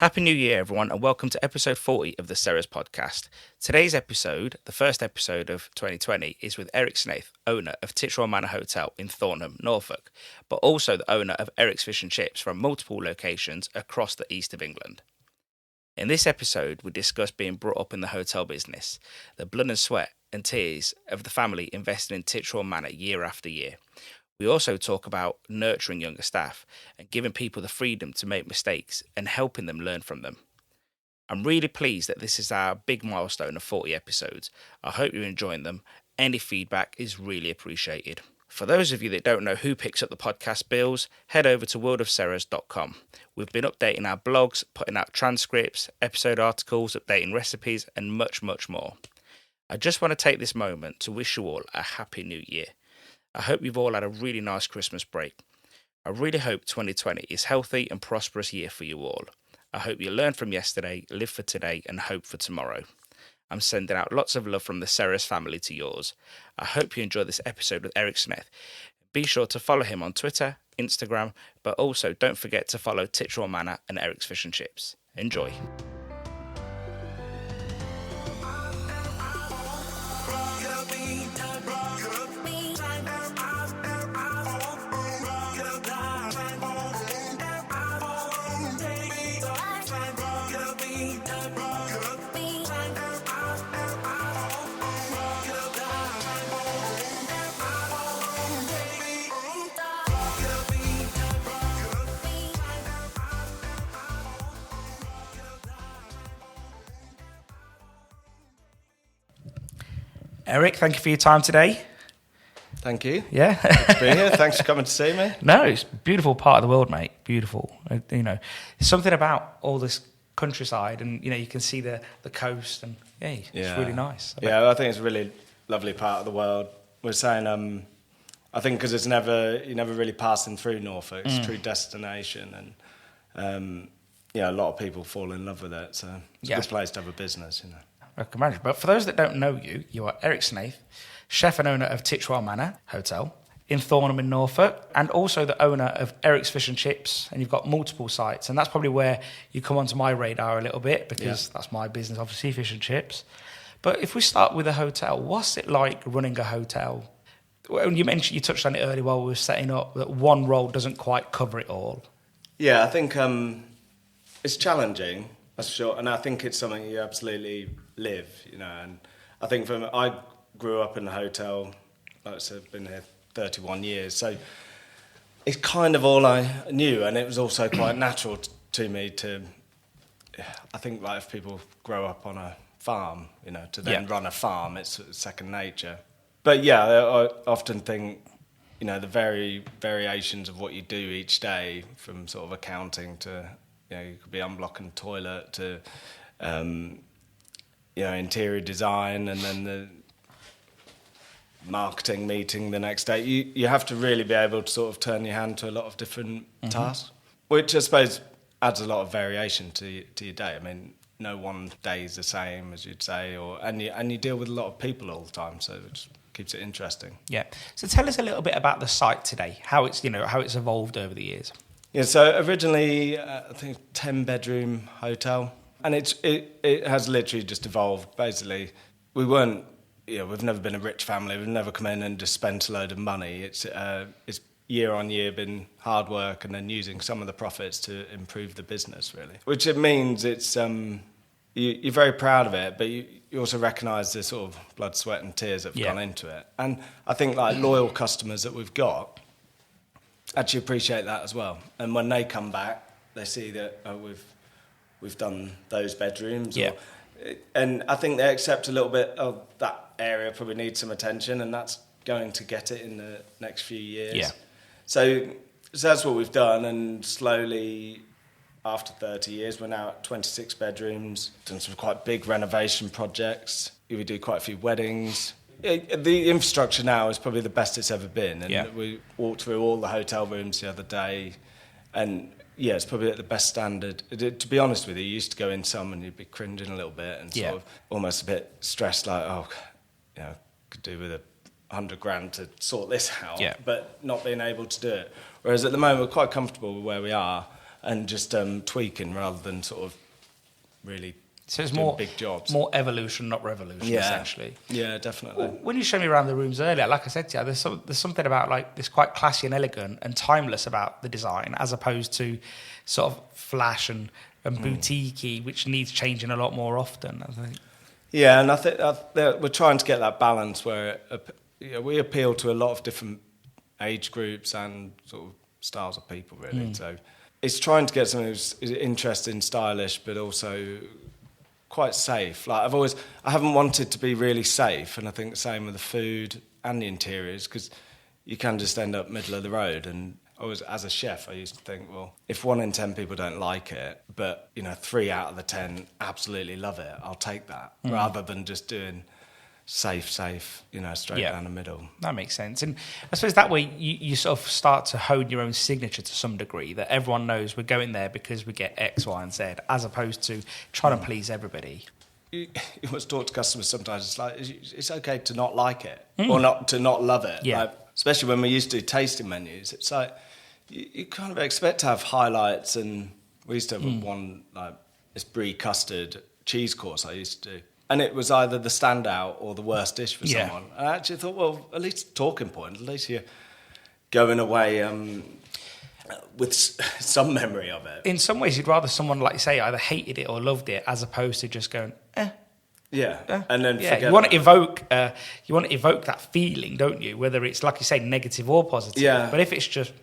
Happy New Year, everyone, and welcome to episode 40 of the Ceres podcast. Today's episode, the first episode of 2020, is with Eric Snaith, owner of Titchwell Manor Hotel in Thornham, Norfolk, but also the owner of Eric's Fish and Chips from multiple locations across the east of England. In this episode, we discuss being brought up in the hotel business, the blood and sweat and tears of the family investing in Titchwell Manor year after year. We also talk about nurturing younger staff and giving people the freedom to make mistakes and helping them learn from them. I'm really pleased that this is our big milestone of 40 episodes. I hope you're enjoying them. Any feedback is really appreciated. For those of you that don't know who picks up the podcast bills, head over to worldofceres.com. We've been updating our blogs, putting out transcripts, episode articles, updating recipes, and much, much more. I just want to take this moment to wish you all a happy new year. I hope you've all had a really nice Christmas break. I really hope 2020 is a healthy and prosperous year for you all. I hope you learn from yesterday, live for today, and hope for tomorrow. I'm sending out lots of love from the Ceres family to yours. I hope you enjoy this episode with Eric Snaith. Be sure to follow him on Twitter, Instagram, but also don't forget to follow Titchwell Manor and Eric's Fish and Chips. Enjoy. Eric, thank you for your time today. Thank you. Yeah. Good to be here. Thanks for coming to see me. No, it's a beautiful part of the world, mate. Beautiful. There's something about all this countryside and, you can see the coast and, it's really nice. I think it's a really lovely part of the world. We're saying, I think because you're never really passing through Norfolk. It's a true destination and, a lot of people fall in love with it. So it's a good place to have a business, I can imagine. But for those that don't know you, you are Eric Snaith, chef and owner of Titchwell Manor Hotel in Thornham in Norfolk, and also the owner of Eric's Fish and Chips, and you've got multiple sites, and that's probably where you come onto my radar a little bit, because that's my business, obviously, fish and chips. But if we start with a hotel, what's it like running a hotel? Well, you touched on it earlier while we were setting up, that one role doesn't quite cover it all. Yeah, I think it's challenging, that's for sure, and I think it's something you absolutely live, and I think I grew up in the hotel, like I said, I've been here 31 years, so it's kind of all I knew, and it was also quite natural to me I think like if people grow up on a farm, to then run a farm, it's second nature. But I often think, the variations of what you do each day, from sort of accounting to, you could be unblocking the toilet to, interior design, and then the marketing meeting the next day. You have to really be able to sort of turn your hand to a lot of different tasks, which I suppose adds a lot of variation to your day. I mean, no one day is the same, as you'd say, and you deal with a lot of people all the time, so it just keeps it interesting. Yeah. So tell us a little bit about the site today, how it's evolved over the years. Yeah. So originally, I think 10-bedroom hotel. And it has literally just evolved. Basically, we weren't, we've never been a rich family. We've never come in and just spent a load of money. It's year on year been hard work and then using some of the profits to improve the business, really. Which it means it's, you're very proud of it, but you also recognise the sort of blood, sweat and tears that have gone into it. And I think like loyal customers that we've got actually appreciate that as well. And when they come back, they see that we've done those bedrooms. And I think they accept a little bit of that area probably needs some attention, and that's going to get it in the next few years. Yeah. So that's what we've done, and slowly, after 30 years, we're now at 26 bedrooms, done some quite big renovation projects. We do quite a few weddings. The infrastructure now is probably the best it's ever been, and we walked through all the hotel rooms the other day, and it's probably at the best standard. To be honest with you, you used to go in some and you'd be cringing a little bit and sort of almost a bit stressed, like, could do with $100,000 to sort this out, but not being able to do it. Whereas at the moment, we're quite comfortable with where we are, and just tweaking rather than sort of really So it's doing more big jobs. more evolution, not revolution, essentially. Yeah, definitely. Well, when you showed me around the rooms earlier, like I said to you, there's something about like this quite classy and elegant and timeless about the design, as opposed to sort of flash and boutique-y, which needs changing a lot more often, I think. Yeah, and I think we're trying to get that balance where we appeal to a lot of different age groups and sort of styles of people, really. So it's trying to get something who's interesting, stylish, but also quite safe. Like I haven't wanted to be really safe, and I think the same with the food and the interiors, because you can just end up middle of the road. And as a chef, I used to think, well, if 1 in 10 people don't like it, but 3 out of the 10 absolutely love it, I'll take that, rather than just doing safe, straight down the middle. That makes sense. And I suppose that way you sort of start to hone your own signature to some degree, that everyone knows we're going there because we get X, Y, and Z, as opposed to trying to please everybody. You must talk to customers sometimes. It's like, it's okay to not like it, or to not love it. Yeah. Like, especially when we used to do tasting menus. It's like, you kind of expect to have highlights, and we used to have one, like this brie custard cheese course I used to do. And it was either the standout or the worst dish for someone. And I actually thought, well, at least talking point, at least you're going away with some memory of it. In some ways, you'd rather someone, like you say, either hated it or loved it, as opposed to just going, Yeah, and then forget you want to evoke that feeling, don't you? Whether it's, like you say, negative or positive. Yeah. But if it's just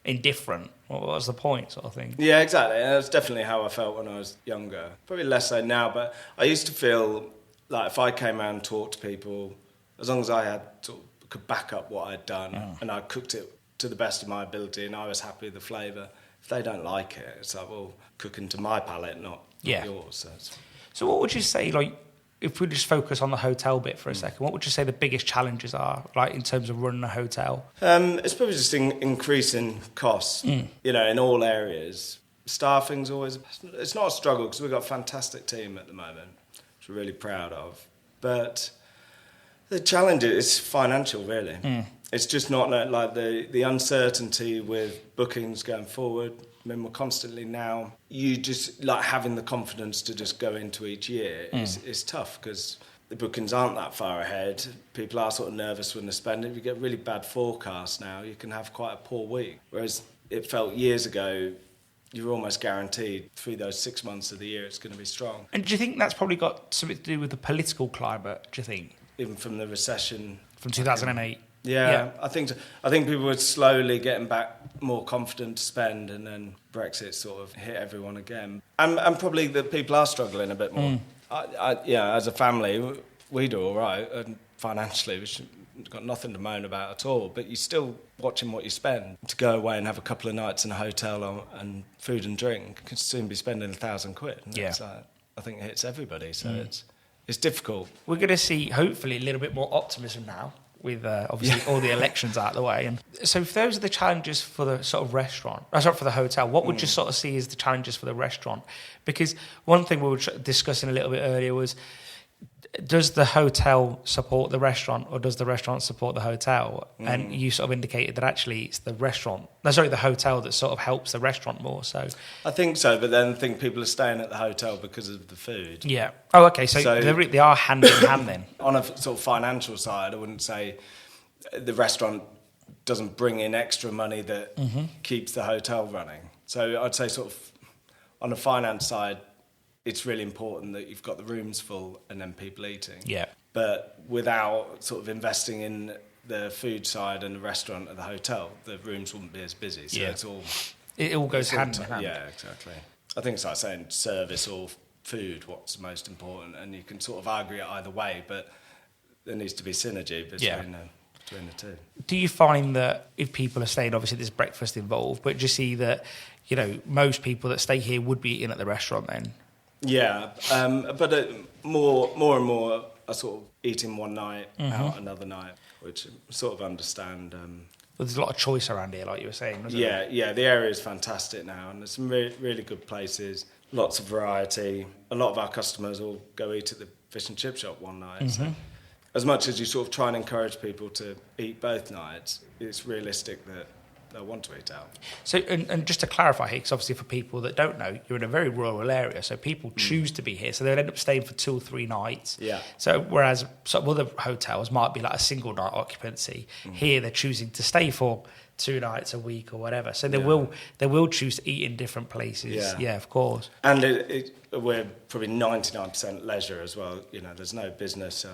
indifferent, what's the point, sort of thing? Yeah, exactly. And that's definitely how I felt when I was younger. Probably less so now, but I used to feel like if I came out and talked to people, as long as I could back up what I'd done and I cooked it to the best of my ability and I was happy with the flavour, if they don't like it, it's like, well, cooking to my palate, not yours. So what would you say, like, if we just focus on the hotel bit for a second, what would you say the biggest challenges are, like, in terms of running a hotel? It's probably just increasing costs, in all areas. Staffing's always, it's not a struggle because we've got a fantastic team at the moment, which we're really proud of. But the challenge is financial, really. It's just not like the uncertainty with bookings going forward. I mean, we're constantly now, you just like having the confidence to just go into each year is tough because the bookings aren't that far ahead. People are sort of nervous when they're spending. If you get really bad forecasts now, you can have quite a poor week. Whereas it felt years ago, you were almost guaranteed through those 6 months of the year it's going to be strong. And do you think that's probably got something to do with the political climate, do you think? Even from the recession. From 2008? Yeah, I think so. I think people were slowly getting back more confident to spend, and then Brexit sort of hit everyone again. And probably that people are struggling a bit more. As a family, we do all right, and financially we've got nothing to moan about at all, but you're still watching what you spend. To go away and have a couple of nights in a hotel and food and drink, you can soon be spending £1,000. Yeah. I think it hits everybody, so it's difficult. We're going to see, hopefully, a little bit more optimism now, with obviously all the elections out of the way. And so if those are the challenges for the sort of restaurant, for the hotel, what would you sort of see as the challenges for the restaurant? Because one thing we were discussing a little bit earlier was, does the hotel support the restaurant or does the restaurant support the hotel? And you sort of indicated that actually it's the hotel that sort of helps the restaurant more. So I think so, but then I think people are staying at the hotel because of the food. Yeah. Oh, okay. So they are hand in hand then. On a sort of financial side, I wouldn't say the restaurant doesn't bring in extra money that keeps the hotel running. So I'd say sort of on the finance side, it's really important that you've got the rooms full and then people eating. Yeah. But without sort of investing in the food side and the restaurant at the hotel, the rooms wouldn't be as busy. So it all goes hand in hand. Yeah, exactly. I think it's like saying service or food, what's most important, and you can sort of argue it either way, but there needs to be synergy between the two. Do you find that if people are staying, obviously there's breakfast involved, but do you see that, most people that stay here would be eating at the restaurant then? Yeah, but more and more are sort of eating one night, out another night, which I sort of understand. But there's a lot of choice around here, like you were saying, wasn't there? Yeah, the area is fantastic now, and there's some really good places, lots of variety. A lot of our customers will go eat at the fish and chip shop one night. So as much as you sort of try and encourage people to eat both nights, it's realistic that they'll want to eat out. So, and just to clarify here, because obviously for people that don't know, you're in a very rural area, so people choose to be here, so they'll end up staying for 2 or 3 nights. Yeah. So whereas some other hotels might be like a single night occupancy, here they're choosing to stay for 2 nights a week or whatever. So they will choose to eat in different places. Yeah, of course. And we're probably 99% leisure as well. You know, there's no business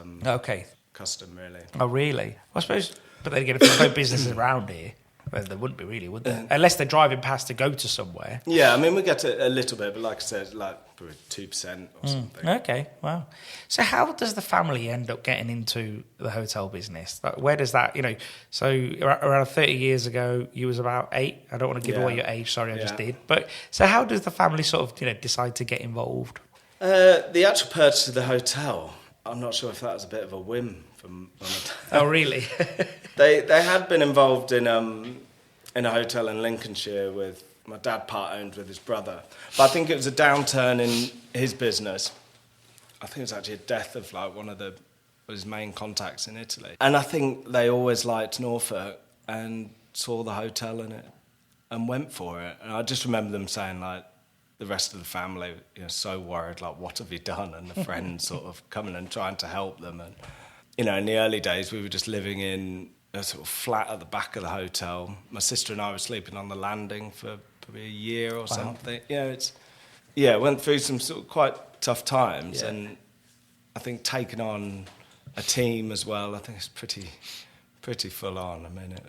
custom really. Oh, really? I suppose, but then again, if there's no businesses around here, well, there wouldn't be really, would there? Unless they're driving past to go to somewhere. Yeah, I mean, we get a little bit, but like I said, like probably 2% or something. Okay, wow. So how does the family end up getting into the hotel business? Like, where does that, so around 30 years ago, you was about 8. I don't want to give away your age, sorry, I just did. But so how does the family sort of, decide to get involved? The actual purchase of the hotel, I'm not sure if that was a bit of a whim from Mum and Dad. Oh, really? They had been involved in a hotel in Lincolnshire with my dad part-owned with his brother. But I think it was a downturn in his business. I think it was actually a death of like one of his main contacts in Italy. And I think they always liked Norfolk and saw the hotel in it and went for it. And I just remember them saying like, the rest of the family, so worried, like, what have you done? And the friends sort of coming and trying to help them. And, in the early days, we were just living in a sort of flat at the back of the hotel. My sister and I were sleeping on the landing for probably a year or something. Went through some sort of quite tough times. Yeah. And I think taking on a team as well, I think it's pretty full on. I mean, it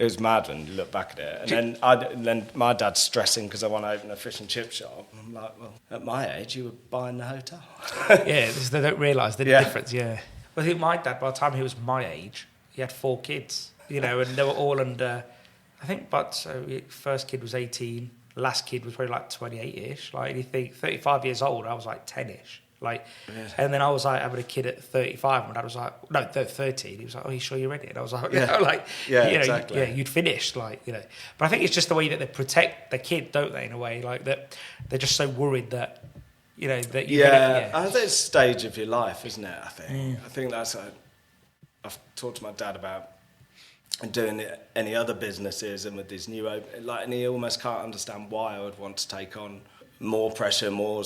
was mad when you look back at it. And then my dad's stressing because I want to open a fish and chip shop. I'm like, well, at my age, you were buying the hotel. Yeah, they don't realise the difference, yeah. Well, I think my dad, by the time he was my age, he had 4 kids, and they were all under, I think, first kid was 18, last kid was probably like 28-ish. Like, you think 35 years old, I was like 10-ish. Like, and then I was like having a kid at 35, and my dad was like, no, 13. He was like, oh, you sure you're ready? And I was like, exactly. You'd finished, But I think it's just the way that they protect the kid, don't they, in a way, like that they're just so worried that, that you're I think it's a stage of your life, isn't it? I think that's I've talked to my dad about doing any other businesses and with these new and he almost can't understand why I would want to take on more pressure, more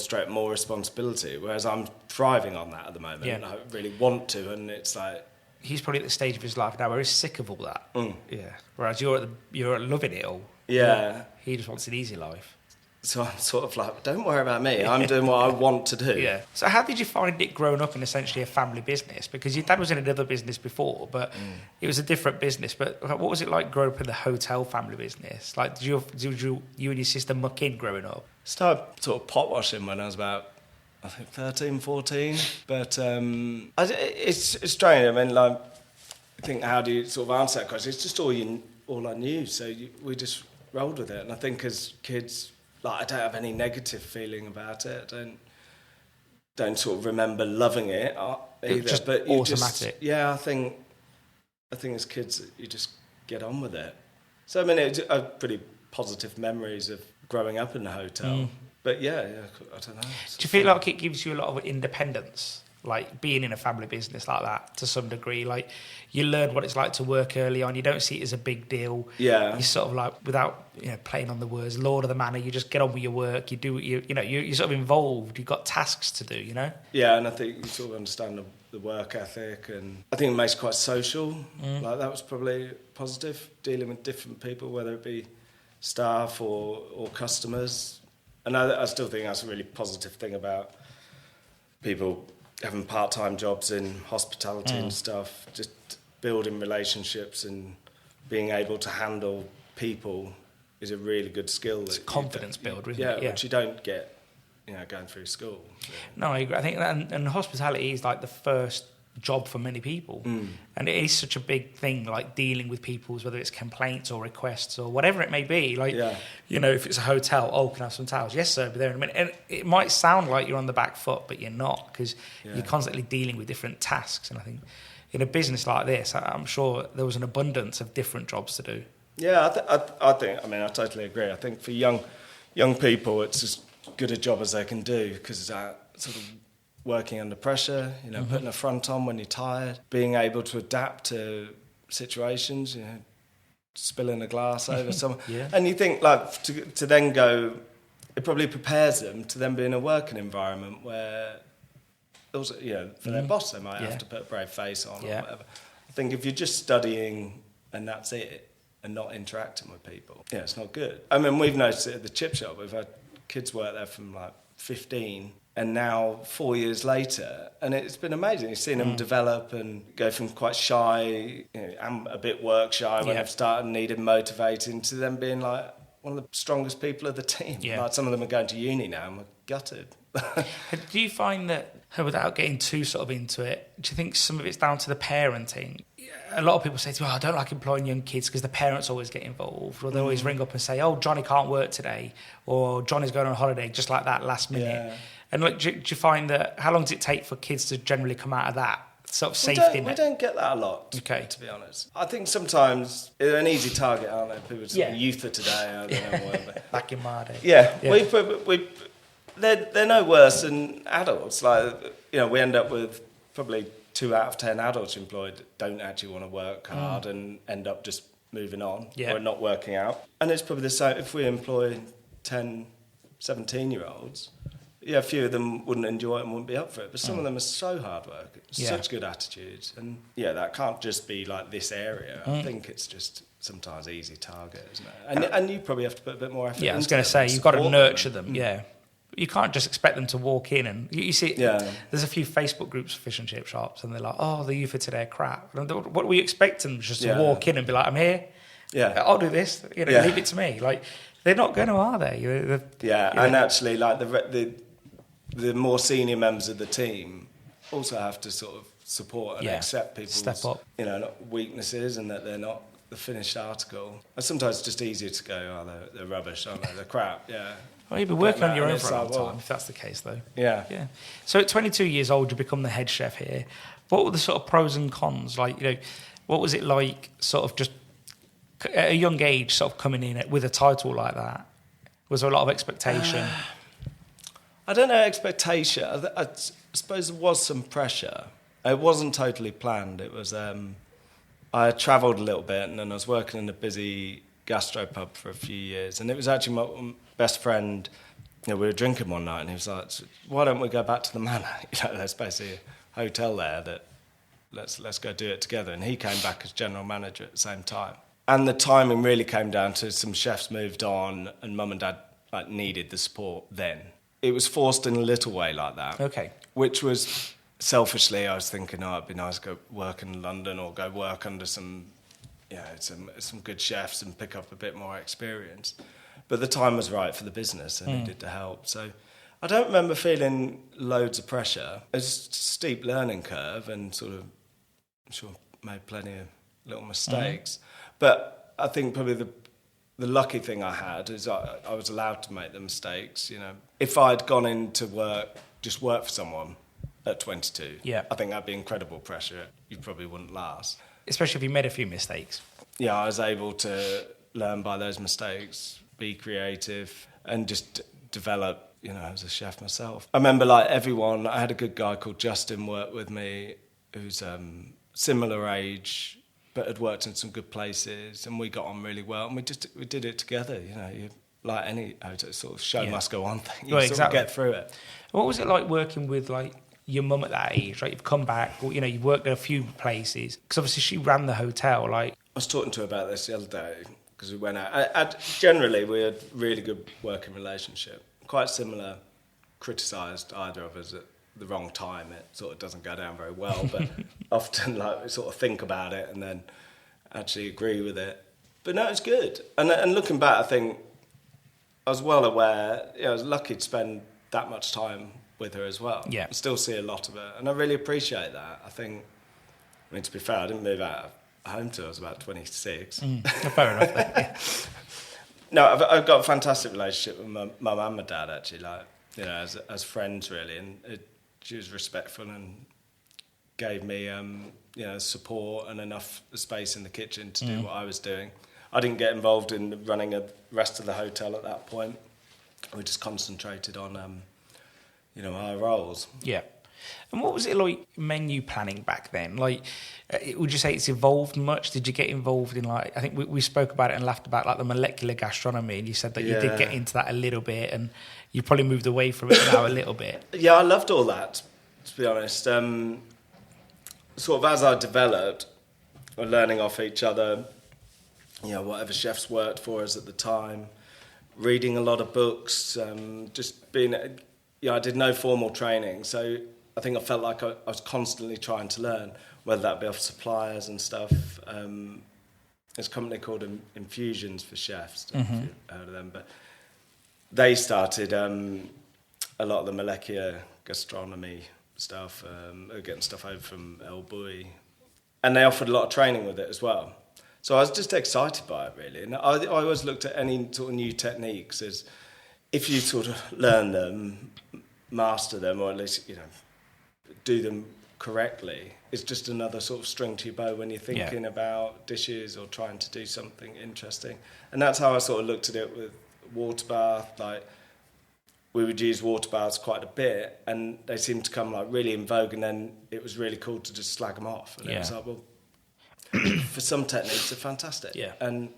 responsibility, whereas I'm thriving on that at the moment. And I really want to, and it's like he's probably at the stage of his life now where he's sick of all that. Whereas you're loving it all. He just wants an easy life. So I'm sort of like, don't worry about me, I'm doing what I want to do. So how did you find it growing up in essentially a family business? Because your dad was in another business before, but it was a different business. But what was it like growing up in the hotel family business? Like, did you and your sister muck in growing up? Started sort of pot washing when I was about, I think, 13, 14. But it's strange. I mean, like, I think, how do you sort of answer that question? It's just all I knew. So we just rolled with it. And I think as kids, like, I don't have any negative feeling about it. I don't sort of remember loving it either. Just but automatic. I think as kids you just get on with it. So I mean, I have pretty positive memories of growing up in the hotel. But I don't know. Do you feel like it gives you a lot of independence? Like being in a family business like that to some degree, like you learn what it's like to work early on. You don't see it as a big deal. You sort of like, without playing on the words, Lord of the Manor. You just get on with your work. You do what you're sort of involved. You've got tasks to do. And I think you sort of understand the work ethic, and I think it makes you quite social. Like that was probably positive, dealing with different people, whether it be staff or customers. And I still think that's a really positive thing about people having part-time jobs in hospitality and stuff, just building relationships and being able to handle people is a really good skill. It's a confidence builder, isn't it? Which you don't get, going through school. So. No, I agree. I think and hospitality is like the first job for many people, and it is such a big thing, like dealing with people's, whether it's complaints or requests or whatever it may be. Like, if it's a hotel, can I have some towels? Yes, sir, be there in a minute. And it might sound like you're on the back foot, but you're not, because you're constantly dealing with different tasks. And I think in a business like this, I'm sure there was an abundance of different jobs to do. I think. I mean, I totally agree. I think for young people, it's as good a job as they can do, because sort of working under pressure, putting a front on when you're tired, being able to adapt to situations, spilling a glass over someone. Yeah. And you think, like, to then go, it probably prepares them to then be in a working environment where, also, for their boss, they might have to put a brave face on or whatever. I think if you're just studying and that's it, and not interacting with people, it's not good. I mean, we've noticed it at the chip shop. We've had kids work there from like 15 and now 4 years later, and it's been amazing. You've seen them develop and go from quite shy, and a bit work shy when they've started needing motivating, to them being like one of the strongest people of the team. Yeah. Like, some of them are going to uni now and we're gutted. Do you find that, without getting too sort of into it, do you think some of it's down to the parenting? A lot of people say to me, I don't like employing young kids because the parents always get involved, or they always ring up and say, oh, Johnny can't work today, or Johnny's going on holiday, just like that, last minute. Yeah. And like, do you find that, how long does it take for kids to generally come out of that sort of safety net? We don't get that a lot, to be honest. I think sometimes they're an easy target, aren't they? People say, youth for today, I don't know, whatever. Back in my day. Yeah. They're no worse than adults. Like, we end up with probably 2 out of 10 adults employed don't actually want to work hard and end up just moving on or not working out. And it's probably the same if we employ 10, 17-year-olds. A few of them wouldn't enjoy it and wouldn't be up for it, but some of them are so hard work, such good attitudes, and that can't just be like this area. I think it's just sometimes easy target, isn't it? And you probably have to put a bit more effort. Yeah, I was going to say, you've got to nurture them. Yeah. You can't just expect them to walk in and... You see, there's a few Facebook groups for fish and chip shops, and they're like, oh, the youth for today are crap. And what we expect them just to walk in and be like, I'm here, I'll do this, leave it to me. Like, they're not going to, are they? And actually, like, the more senior members of the team also have to sort of support and accept people's step up. Weaknesses, and that they're not the finished article. And sometimes it's just easier to go, oh, they're rubbish, aren't they? They're crap, Well, you've been working on your own for a long time, if that's the case, though. Yeah. So at 22 years old, you become the head chef here. What were the sort of pros and cons? Like, what was it like, sort of just at a young age, sort of coming in with a title like that? Was there a lot of expectation? I don't know, expectation. I suppose there was some pressure. It wasn't totally planned. It was, I travelled a little bit, and then I was working in a busy gastropub for a few years, and it was actually my best friend. We were drinking one night, and he was like, why don't we go back to the manor? There's basically a hotel there that let's go do it together. And he came back as general manager at the same time. And the timing really came down to some chefs moved on, and mum and dad needed the support then. It was forced in a little way like that. Okay. Which was, selfishly, I was thinking, it'd be nice to go work in London or go work under some good chefs and pick up a bit more experience. But the time was right for the business, and needed to help. So I don't remember feeling loads of pressure. It was a steep learning curve, and sort of, I'm sure, made plenty of little mistakes. But I think probably the lucky thing I had is I was allowed to make the mistakes. If I'd gone into work for someone at 22, I think that'd be incredible pressure. You probably wouldn't last. Especially if you made a few mistakes. Yeah, I was able to learn by those mistakes, be creative, and just develop, as a chef myself. I remember, everyone, I had a good guy called Justin work with me, who's similar age, but had worked in some good places, and we got on really well, and we did it together. You, like any sort of show must go on thing. You sort of get through it. What was it like working with your mum at that age? Right, you've come back, you've worked at a few places, because obviously she ran the hotel. I was talking to her about this the other day, because we went out. Generally, we had a really good working relationship. Quite similar, criticised either of us at the wrong time. It sort of doesn't go down very well, but often we sort of think about it and then actually agree with it. But no, it's good. And looking back, I think I was well aware. I was lucky to spend that much time with her as well. Yeah. I still see a lot of her, and I really appreciate that. I mean, to be fair, I didn't move out of home till I was about 26. Fair enough. Yeah. No, I've got a fantastic relationship with my mum and my dad, actually, as friends, really, and she was respectful and gave me, support and enough space in the kitchen to do what I was doing. I didn't get involved in running the rest of the hotel at that point. We just concentrated on, our roles. Yeah. And what was it like menu planning back then? Like, would you say it's evolved much? Did you get involved in, like, I think we spoke about it and laughed about, like, the molecular gastronomy, and you said that you did get into that a little bit, and you probably moved away from it now a little bit. Yeah, I loved all that, to be honest. Sort of as I developed, we're learning off each other, whatever chefs worked for us at the time, reading a lot of books, just being, I did no formal training, so I think I felt like I was constantly trying to learn, whether that be off suppliers and stuff. There's a company called Infusions for Chefs, I don't know if you've heard of them, but they started a lot of the molecular gastronomy stuff, getting stuff over from El Bui, and they offered a lot of training with it as well. So I was just excited by it, really. And I always looked at any sort of new techniques as if you sort of learn them, master them, or at least, do them correctly, it's just another sort of string to your bow when you're thinking about dishes or trying to do something interesting. And that's how I sort of looked at it with water bath. Like, we would use water baths quite a bit, and they seemed to come, like, really in vogue, and then it was really cool to just slag them off. And it was like, well, for some techniques, they're fantastic. Yeah. And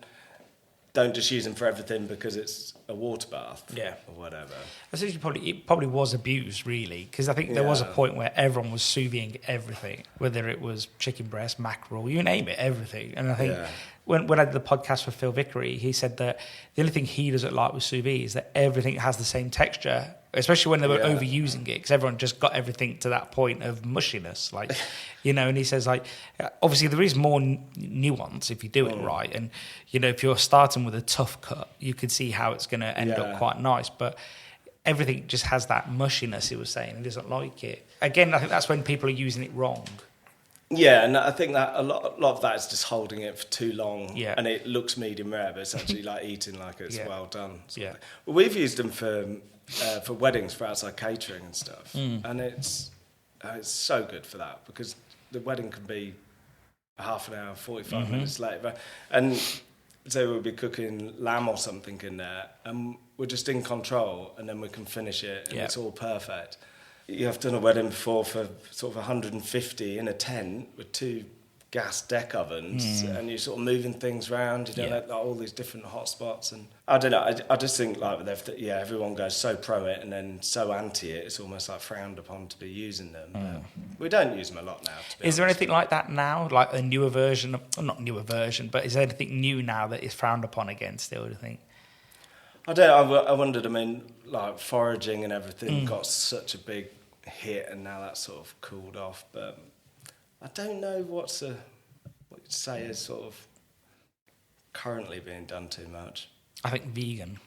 don't just use them for everything because it's a water bath or whatever. I think it probably was abused, really, because I think there was a point where everyone was sous videing everything, whether it was chicken breast, mackerel, you name it, everything. And I think when I did the podcast for Phil Vickery, he said that the only thing he doesn't like with sous vide is that everything has the same texture, especially when they were overusing it, because everyone just got everything to that point of mushiness, like, and he says, like, obviously there is more nuance if you do it right, and, if you're starting with a tough cut, you can see how it's going to end up quite nice, but everything just has that mushiness, he was saying, he doesn't like it. Again, I think that's when people are using it wrong. Yeah, and I think that a lot of that is just holding it for too long, and it looks medium rare, but it's actually like eating like it's well done. Well, we've used them for weddings, for outside catering and stuff, and it's so good for that, because the wedding can be a half an hour, 45 minutes later, and say we'll be cooking lamb or something in there, and we're just in control, and then we can finish it, and it's all perfect. I've done a wedding before for sort of 150 in a tent with 2 gas deck ovens, and you're sort of moving things around. You don't have, like, all these different hot spots, and I don't know. I just think, like, everyone goes so pro it and then so anti it. It's almost like frowned upon to be using them. But we don't use them a lot now. Is there anything like that now, like a newer version? Not newer version, but is there anything new now that is frowned upon again? Still, do you think? I wondered. I mean, like, foraging and everything got such a big hit, and now that's sort of cooled off, but I don't know what you'd say is sort of currently being done too much. I think vegan.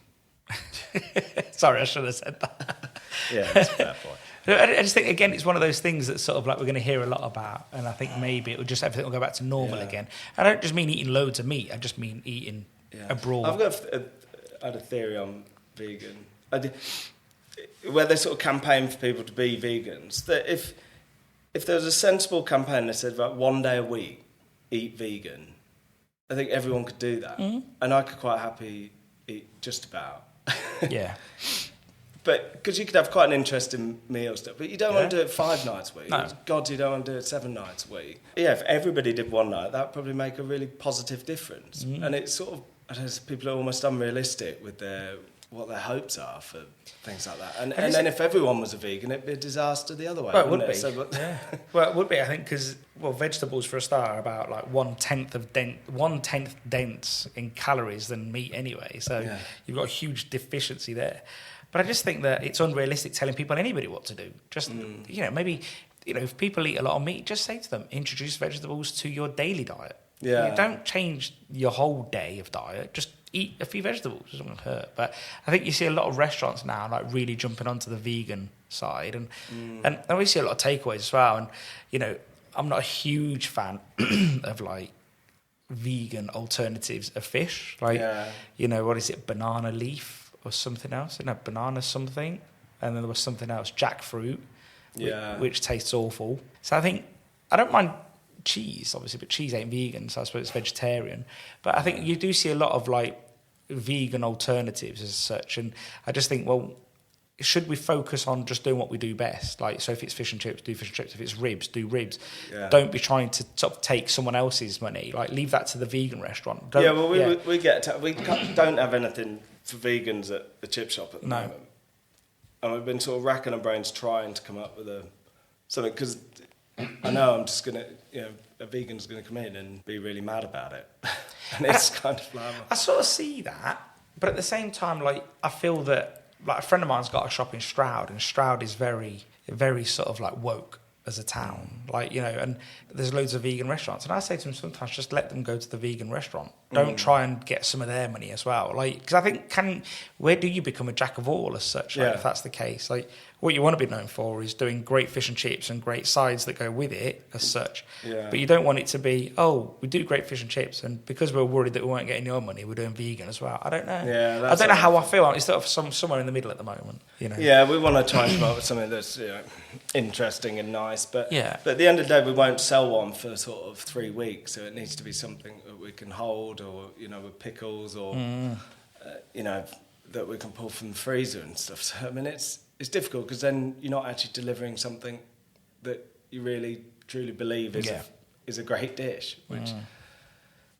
Sorry, I should have said that. Yeah, that's a fair point. I just think, again, it's one of those things that sort of, like, we're going to hear a lot about, and I think maybe everything will go back to normal again. I don't just mean eating loads of meat, I just mean eating a broad. I had a theory on vegan. Where they sort of campaign for people to be vegans, that if there was a sensible campaign that said, about 1 day a week, eat vegan, I think everyone could do that. And I could quite happily eat just about. Yeah. But because you could have quite an interesting meal stuff, but you don't want to do it 5 nights a week. No. God, you don't want to do it 7 nights a week. Yeah, if everybody did 1 night, that would probably make a really positive difference. And it's sort of, I don't know, people are almost unrealistic with what their hopes are for things like that. And then if everyone was a vegan, it'd be a disaster the other way. Well, it would be. So, Well, it would be, I think, because, vegetables for a start are about, like, 1/10 dense in calories than meat anyway. So you've got a huge deficiency there. But I just think that it's unrealistic telling anybody what to do. Just, maybe, if people eat a lot of meat, just say to them, introduce vegetables to your daily diet. Yeah. Don't change your whole day of diet. Just eat a few vegetables. It doesn't hurt. But I think you see a lot of restaurants now, like, really jumping onto the vegan side, and we see a lot of takeaways as well. And I'm not a huge fan of, like, vegan alternatives of fish. Like, what is it, banana leaf or something else? No, banana something, and then there was something else, jackfruit, which tastes awful. So I think I don't mind cheese, obviously, but cheese ain't vegan, so I suppose it's vegetarian. But I think you do see a lot of, like, vegan alternatives as such, and I just think, well, should we focus on just doing what we do best? Like, so if it's fish and chips, do fish and chips. If it's ribs, do ribs. Yeah. Don't be trying to sort of take someone else's money. Like, leave that to the vegan restaurant. We don't have anything for vegans at the chip shop at the moment. And we've been sort of racking our brains trying to come up with something, because I know I'm just going to, a vegan's going to come in and be really mad about it. And it's kind of like... I sort of see that, but at the same time, like, I feel that, like, a friend of mine's got a shop in Stroud, and Stroud is very, very sort of like woke as a town, like, and there's loads of vegan restaurants, and I say to them sometimes, just let them go to the vegan restaurant. Don't try and get some of their money as well, like, because I think where do you become a jack of all as such, like, if that's the case? Like, what you want to be known for is doing great fish and chips and great sides that go with it as such, but you don't want it to be, oh, we do great fish and chips, and because we're worried that we won't get any more money, we're doing vegan as well. I don't know. I don't know how I feel. It's sort of somewhere in the middle at the moment, Yeah, we want to try and come up with something that's interesting and nice, but at the end of the day, we won't sell one for sort of 3 weeks, so it needs to be something that we can hold, or with pickles, or that we can pull from the freezer and stuff. So I mean, it's difficult, because then you're not actually delivering something that you really truly believe is a great dish, which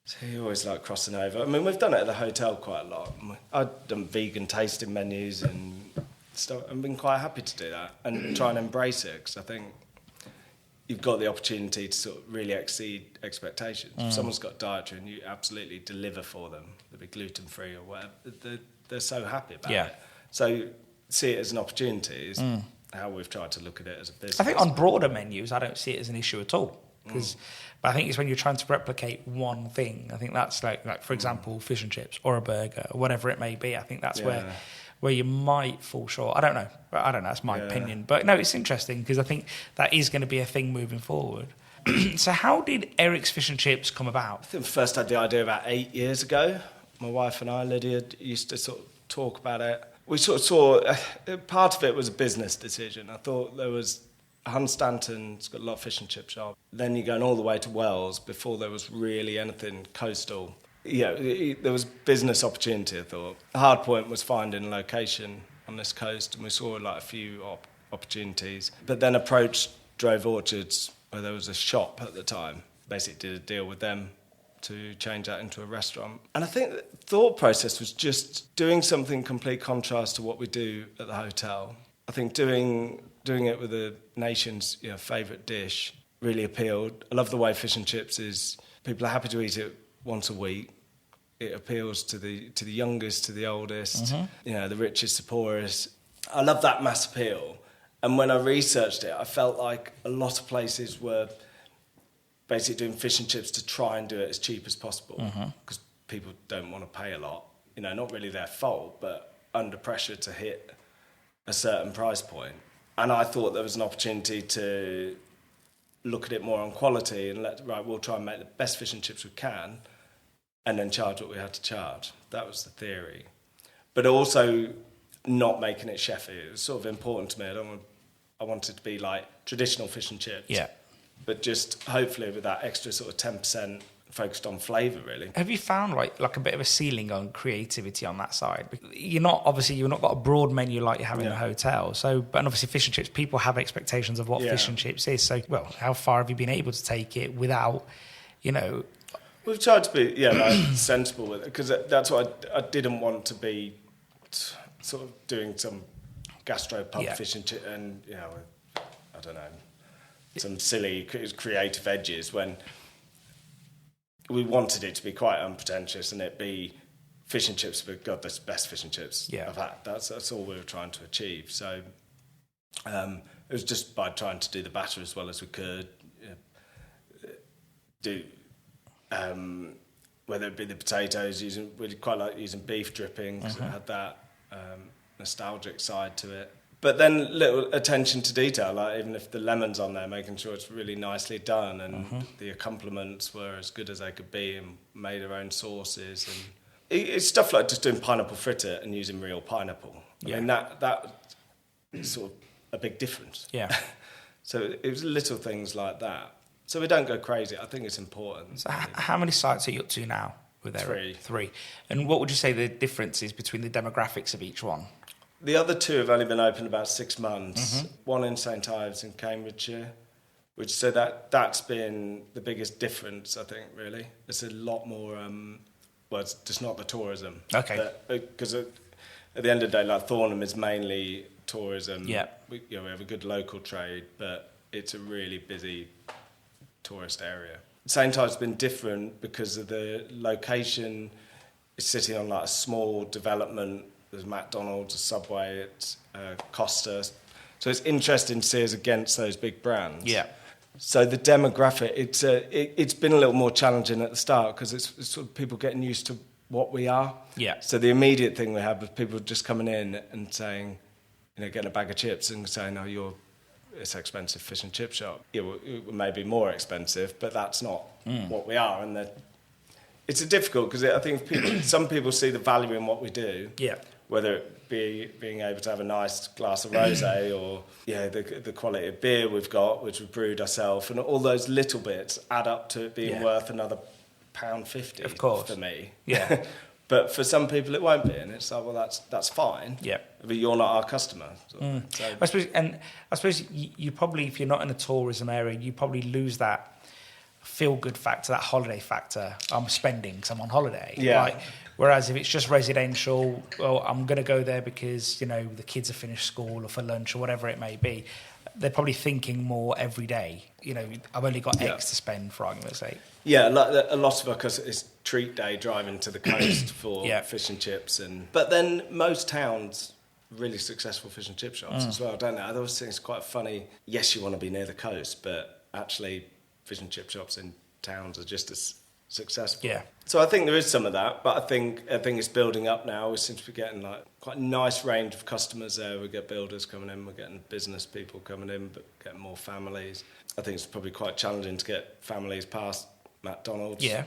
so you always like crossing over. I mean, we've done it at the hotel quite a lot. I've done vegan tasting menus and stuff. I've been quite happy to do that and try and embrace it, because I think you've got the opportunity to sort of really exceed expectations. If someone's got dietary and you absolutely deliver for them, they'll be gluten-free or whatever, they're so happy about it. So see it as an opportunity is how we've tried to look at it as a business. I think on broader menus, I don't see it as an issue at all. But I think it's when you're trying to replicate one thing. I think that's like for example, fish and chips or a burger or whatever it may be. I think that's where you might fall short. I don't know. That's my opinion. But no, it's interesting, because I think that is going to be a thing moving forward. So how did Eric's Fish and Chips come about? I think we first had the idea about 8 years ago. My wife and I, Lydia, used to sort of talk about it. We sort of saw, part of it was a business decision. I thought there was, Hunstanton's got a lot of fish and chip shop. Then you're going all the way to Wells before there was really anything coastal. There was business opportunity, I thought. The hard point was finding a location on this coast, and we saw like a few opportunities. But then approached Drove Orchards, where there was a shop at the time. Basically did a deal with them to change that into a restaurant. And I think the thought process was just doing something complete contrast to what we do at the hotel. I think doing it with the nation's favourite dish really appealed. I love the way fish and chips is, people are happy to eat it once a week. It appeals to the youngest, to the oldest, the richest, the poorest. I love that mass appeal. And when I researched it, I felt like a lot of places were basically doing fish and chips to try and do it as cheap as possible, because people don't want to pay a lot. Not really their fault, but under pressure to hit a certain price point. And I thought there was an opportunity to look at it more on quality and we'll try and make the best fish and chips we can, and then charge what we had to charge. That was the theory. But also not making it chefy. It was sort of important to me. I wanted to be like traditional fish and chips. Yeah. But just hopefully with that extra sort of 10% focused on flavour, really. Have you found like a bit of a ceiling on creativity on that side? You've not got a broad menu like you have in the hotel. So, but obviously fish and chips, people have expectations of what fish and chips is. So, how far have you been able to take it without, We've tried to be sensible with it, because that's what I didn't want to be sort of doing some gastro pub fish and chip and I don't know, some silly creative edges, when we wanted it to be quite unpretentious and it be fish and chips, but God, that's the best fish and chips I've had. That's all we were trying to achieve. So it was just by trying to do the batter as well as we could, whether it be the potatoes, we quite like using beef dripping, because it had that nostalgic side to it. But then little attention to detail, like even if the lemon's on there, making sure it's really nicely done, and the accompaniments were as good as they could be, and made our own sauces. And it's stuff like just doing pineapple fritter and using real pineapple. I mean, that is sort of a big difference. Yeah. So it was little things like that. So we don't go crazy. I think it's important. So how many sites are you up to now with Eric? 3. And what would you say the difference is between the demographics of each one? The other two have only been open about 6 months. One in St Ives in Cambridgeshire, so that's been the biggest difference, I think, really. It's a lot more, it's just not the tourism. Okay. Because at the end of the day, like Thornham is mainly tourism. Yeah. We have a good local trade, but it's a really busy tourist area. St Ives has been different because of the location. It's sitting on like a small development. There's McDonald's, a Subway, it's Costa. So it's interesting to see us against those big brands. Yeah. So the demographic, it's been a little more challenging at the start because it's sort of people getting used to what we are. Yeah. So the immediate thing we had was people just coming in and saying, getting a bag of chips and saying, "Oh, it's an expensive fish and chip shop." It may be more expensive, but that's not what we are. And it's difficult because I think some people see the value in what we do. Yeah. Whether it be being able to have a nice glass of rosé or the quality of beer we've got, which we've brewed ourselves, and all those little bits add up to it being worth another £1.50. Of course. For me. Yeah. But for some people it won't be, and it's like, well, that's fine. Yeah. But you're not our customer. So. I suppose you probably, if you're not in a tourism area, you probably lose that feel-good factor, that holiday factor. I'm spending because I'm on holiday. Yeah. Right? Whereas if it's just residential, well, I'm going to go there because, the kids have finished school or for lunch or whatever it may be. They're probably thinking more every day. I've only got X to spend, for argument's sake. Yeah, a lot of us, it's treat day driving to the coast for fish and chips. But then most towns, really successful fish and chip shops as well, don't they? I always think it's quite funny. Yes, you want to be near the coast, but actually fish and chip shops in towns are just as successful. Yeah. So I think there is some of that, but I think it's building up now. We seem to be getting like quite a nice range of customers there. We get builders coming in, we're getting business people coming in, but getting more families. I think it's probably quite challenging to get families past McDonald's. Yeah.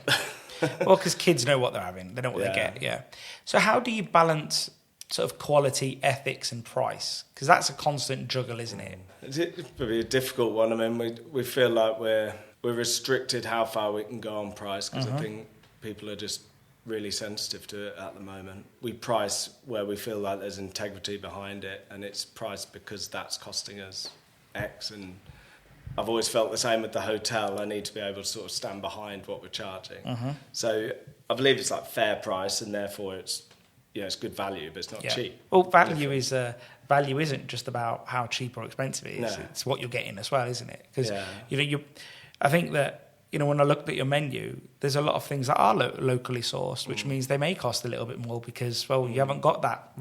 Well, because kids know what they're having. They know what they get, yeah. So how do you balance sort of quality, ethics and price? Because that's a constant juggle, isn't it? It's probably a difficult one. I mean, we feel like we're restricted how far we can go on price because I think people are just really sensitive to it at the moment. We price where we feel like there's integrity behind it, and it's priced because that's costing us X. And I've always felt the same with the hotel. I need to be able to sort of stand behind what we're charging. So I believe it's like fair price, and therefore it's it's good value, but it's not cheap. Well, value isn't just about how cheap or expensive it is. No. It's what you're getting as well, isn't it? Because I think that when I looked at your menu, there's a lot of things that are locally sourced, which means they may cost a little bit more because you haven't got that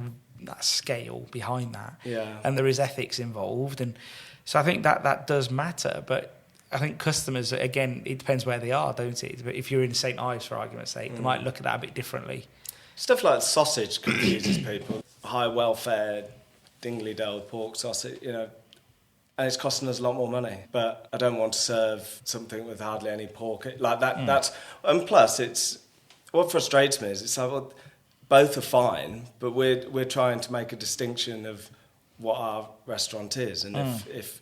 scale behind that, and there is ethics involved, and so I think that does matter. But I think customers, again, it depends where they are, don't it? But if you're in St Ives, for argument's sake, they might look at that a bit differently. Stuff like sausage confuses people. High welfare, Dingley-Dale pork sausage, and it's costing us a lot more money. But I don't want to serve something with hardly any pork like that. And plus, what frustrates me is it's like, well, both are fine, but we're trying to make a distinction of what our restaurant is, and if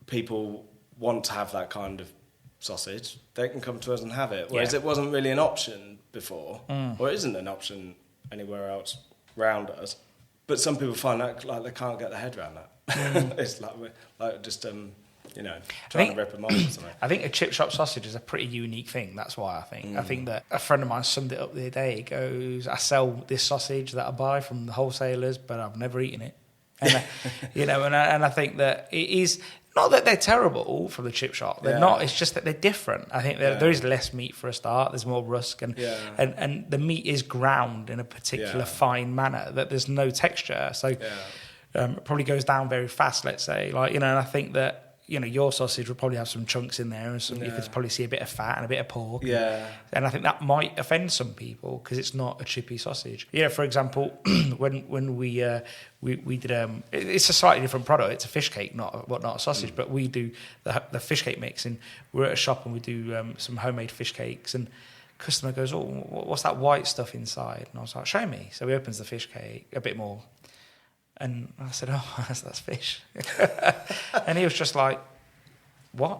people want to have that kind of sausage, they can come to us and have it. Whereas it wasn't really an option before, or it isn't an option anywhere else around us. But some people find that like they can't get their head around that. It's like just trying to rip them off or something. I think a chip shop sausage is a pretty unique thing. That's why I think that a friend of mine summed it up the other day. He goes, "I sell this sausage that I buy from the wholesalers, but I've never eaten it." And and I think that it is. Not that they're terrible from the chip shop. They're not. It's just that they're different. I think there is less meat for a start. There's more rusk, and the meat is ground in a particular fine manner that there's no texture. So it probably goes down very fast. Let's say, and I think that your sausage will probably have some chunks in there, and you could probably see a bit of fat and a bit of pork. Yeah, and I think that might offend some people because it's not a chippy sausage. For example, when we did it's a slightly different product. It's a fish cake, not a sausage, but we do the fish cake mix, and we're at a shop and we do some homemade fish cakes, and customer goes, "Oh, what's that white stuff inside?" And I was like, "Show me." So he opens the fish cake a bit more. And I said, "Oh, that's fish." And he was just like, "What?"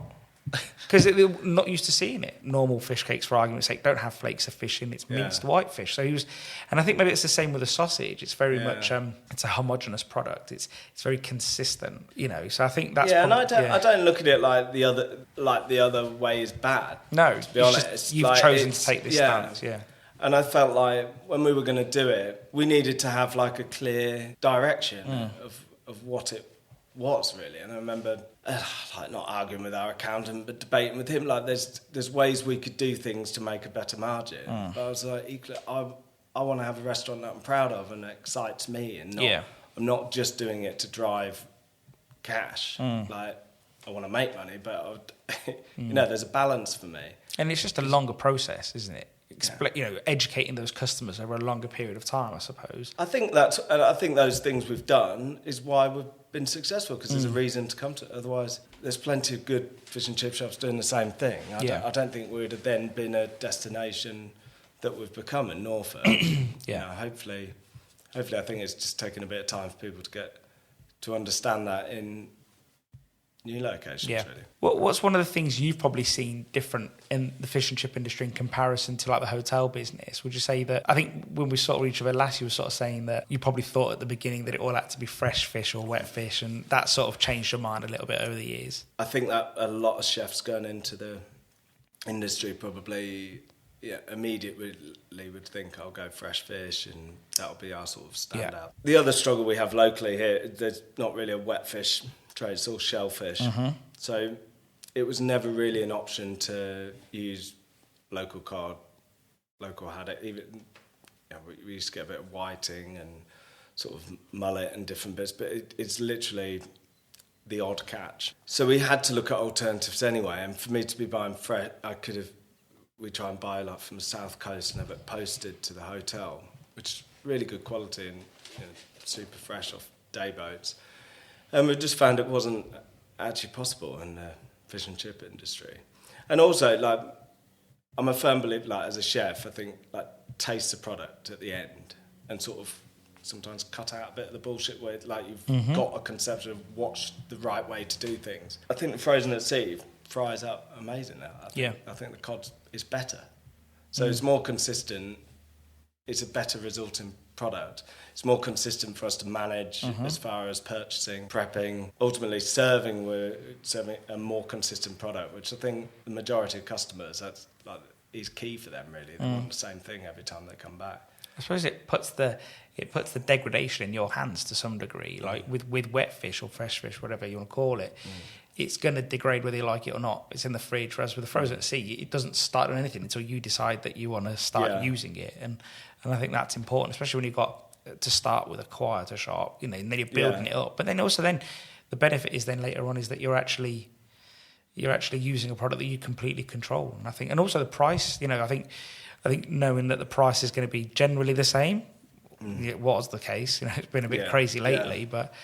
Because they're not used to seeing it. Normal fish cakes, for argument's sake, don't have flakes of fish in. It's minced white fish. So and I think maybe it's the same with the sausage. It's very much, it's a homogenous product. It's very consistent, So I think that's and I don't look at it like the other way is bad. No, to be honest, you've chosen to take this stance. Yeah. And I felt like when we were going to do it, we needed to have like a clear direction of what it was really. And I remember not arguing with our accountant, but debating with him. Like, there's ways we could do things to make a better margin. But I was like, equally, I want to have a restaurant that I'm proud of and that excites me, and I'm not just doing it to drive cash. Like, I want to make money, but there's a balance for me. And it's just a longer process, isn't it? Educating those customers over a longer period of time, I suppose. I think those things we've done is why we've been successful, because there's a reason to come to it. Otherwise, there's plenty of good fish and chip shops doing the same thing. I don't think we would have then been a destination that we've become in Norfolk. Hopefully, I think it's just taken a bit of time for people to get to understand that in new locations, really. What's one of the things you've probably seen different in the fish and chip industry in comparison to like the hotel business? Would you say that, I think when we saw each other last, you were sort of saying that you probably thought at the beginning that it all had to be fresh fish or wet fish, and that sort of changed your mind a little bit over the years? I think that a lot of chefs going into the industry probably immediately would think I'll go fresh fish and that'll be our sort of standout. The other struggle we have locally here, there's not really a wet fish trade, it's all shellfish. So it was never really an option to use local cod, local haddock. Even we used to get a bit of whiting and sort of mullet and different bits, but it's literally the odd catch. So we had to look at alternatives anyway, and for me to be buying fresh, we try and buy like from the south coast and have it posted to the hotel, which is really good quality and super fresh off day boats. And we just found it wasn't actually possible in the fish and chip industry. And also, like, I'm a firm believer, like, as a chef, I think, like, taste the product at the end and sort of sometimes cut out a bit of the bullshit where, like, you've got a conception of what's the right way to do things. I think the frozen at sea fries up amazing now. I think the cod is better. So it's more consistent. It's a better resulting product. It's more consistent for us to manage as far as purchasing, prepping, ultimately serving. We're serving a more consistent product, which I think the majority of customers, is key for them, really. They want the same thing every time they come back. I suppose it puts the degradation in your hands to some degree, like with wet fish or fresh fish, whatever you want to call it. It's going to degrade whether you like it or not. It's in the fridge. Whereas with the frozen at sea, it doesn't start on anything until you decide that you want to start using it. And I think that's important, especially when you've got to start with a quieter shop, and then you're building it up. But then also the benefit is then later on is that you're actually using a product that you completely control. And I think, and also the price, I think knowing that the price is going to be generally the same, it was the case. It's been a bit crazy lately, but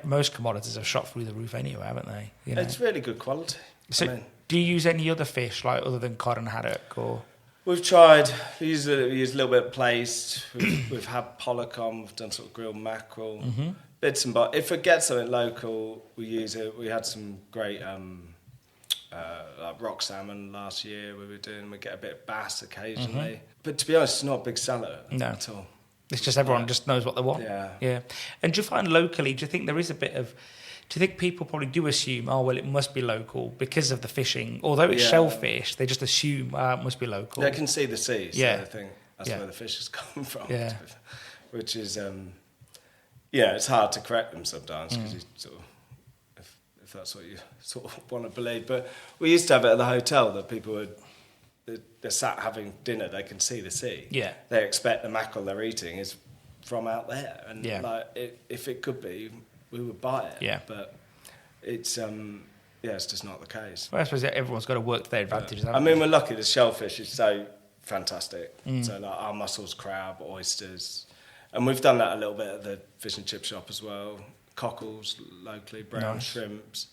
most commodities have shot through the roof anyway, haven't they? It's really good quality. So, do you use any other fish, like other than cod and haddock, or? We've tried. We use a little bit of placed. We've had pollock on. We've done sort of grilled mackerel, bits and bobs. If we get something local, we use it. We had some great like rock salmon last year. We get a bit of bass occasionally. But to be honest, it's not a big seller at all. It's just everyone just knows what they want. Yeah. And do you find locally, do you think there is a bit of... Do you think people probably do assume, it must be local because of the fishing? Although it's shellfish, they just assume it must be local. They can see the sea, so they think that's where the fish has come from. Yeah. Which is, it's hard to correct them sometimes because you sort of, if that's what you sort of want to believe. But we used to have it at the hotel that people they're sat having dinner, they can see the sea. Yeah. They expect the mackerel they're eating is from out there. And if it could be, we would buy it. Yeah. But it's it's just not the case. Well, I suppose everyone's got to work to their advantage. We're lucky. The shellfish is so fantastic. So like our mussels, crab, oysters, and we've done that a little bit at the fish and chip shop as well. Cockles locally, brown shrimps.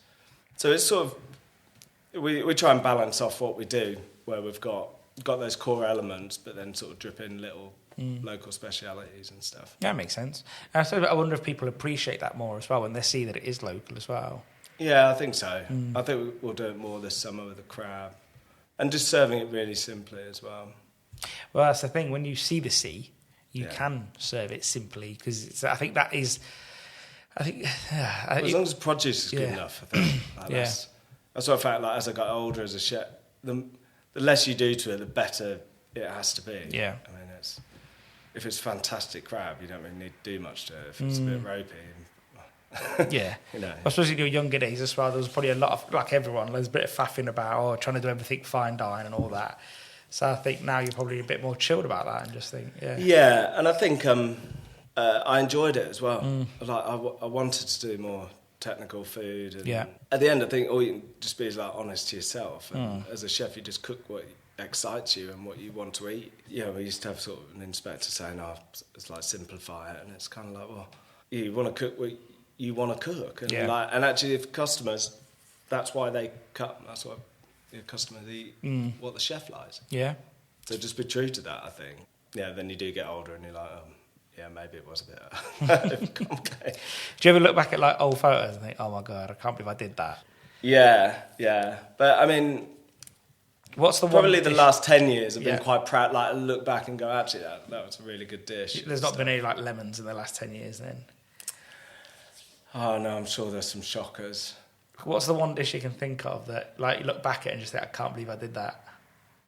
So it's sort of we try and balance off what we do, where we've got those core elements, but then sort of drip in little local specialities and stuff. Yeah, that makes sense. And I wonder if people appreciate that more as well when they see that it is local as well. Yeah, I think so. I think we'll do it more this summer with the crab. And just serving it really simply as well. Well, that's the thing. When you see the sea, you Yeah. can serve it simply because I think that is. I think As long as the produce is good enough, I think. Like Yeah. That's what I found. Like as I got older as a chef, the less you do to it, the better it has to be. Yeah. I mean, if it's fantastic crab, you don't really need to do much to it. If it's a bit ropey, Yeah. you know. I suppose in your younger days as well, there was probably a lot of, like everyone, there's a bit of faffing about, trying to do everything fine dine and all that. So I think now you're probably a bit more chilled about that and just think, Yeah, and I think I enjoyed it as well. Like I wanted to do more technical food. And at the end, I think all you can just be is like honest to yourself. And as a chef, you just cook what excites you and what you want to eat. Yeah, we used to have sort of an inspector saying, "Oh, it's like simplify it," and it's kind of like, well, you want to cook what you want to cook, and and actually, if customers, that's why they cut. That's why the customer eat what the chef likes. Yeah. So just be true to that, I think. Yeah, then you do get older and you're like, yeah, maybe it was a bit complicated. Do you ever look back at like old photos and think, oh my God, I can't believe I did that? Yeah. But I mean, what's the probably one the dish? last 10 years I've been quite proud. Like, I look back and go, actually, that was a really good dish. There's not been any like lemons in the last 10 years then? Oh no, I'm sure there's some shockers. What's the one dish you can think of that like you look back at and just think, I can't believe I did that?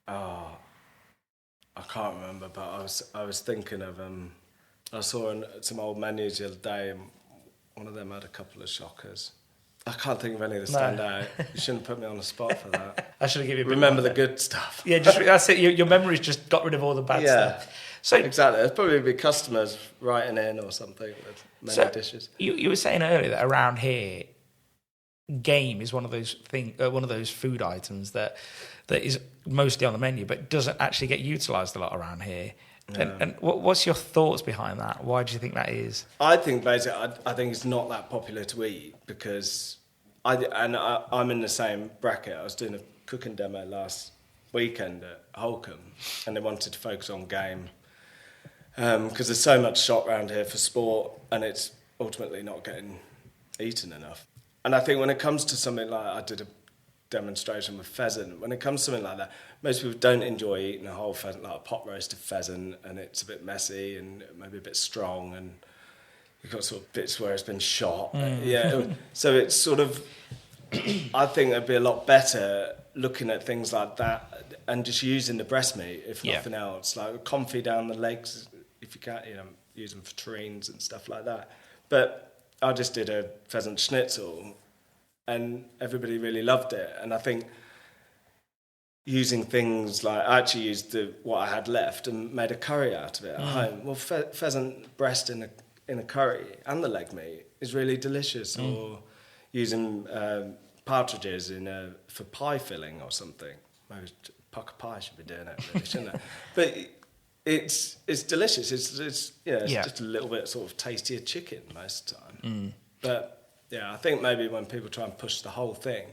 Oh, I can't remember, but I was thinking of I saw some old menus the other day, and one of them had a couple of shockers. I can't think of any that stand out. You shouldn't put me on the spot for that. I should have given you a bit Remember more the good stuff. Yeah, just that's it. Your memory's just got rid of all the bad stuff. So exactly. There's probably be customers writing in or something with many dishes. You were saying earlier that around here, game is one of those food items that is mostly on the menu, but doesn't actually get utilised a lot around here. Yeah. And what's your thoughts behind that? Why do you think that is? I think basically, I think it's not that popular to eat because I'm in the same bracket. I was doing a cooking demo last weekend at Holcombe, and they wanted to focus on game because there's so much shot around here for sport, and it's ultimately not getting eaten enough. And I think when it comes to something like, I did a demonstration with pheasant, when it comes to something like that, most people don't enjoy eating a whole pheasant, like a pot roasted pheasant, and it's a bit messy and maybe a bit strong, and you've got sort of bits where it's been shot. So it's sort of, I think it'd be a lot better looking at things like that and just using the breast meat, if nothing else, like confit down the legs, if you can't, use them for terrines and stuff like that. But I just did a pheasant schnitzel, and everybody really loved it. And I think using things like, I actually used what I had left and made a curry out of it at home. Well, pheasant breast in a curry and the leg meat is really delicious. Or using partridges for pie filling or something. Maybe pucker pie should be doing it, really, shouldn't it? But it's delicious. It's just a little bit sort of tastier chicken most of the time. But yeah, I think maybe when people try and push the whole thing,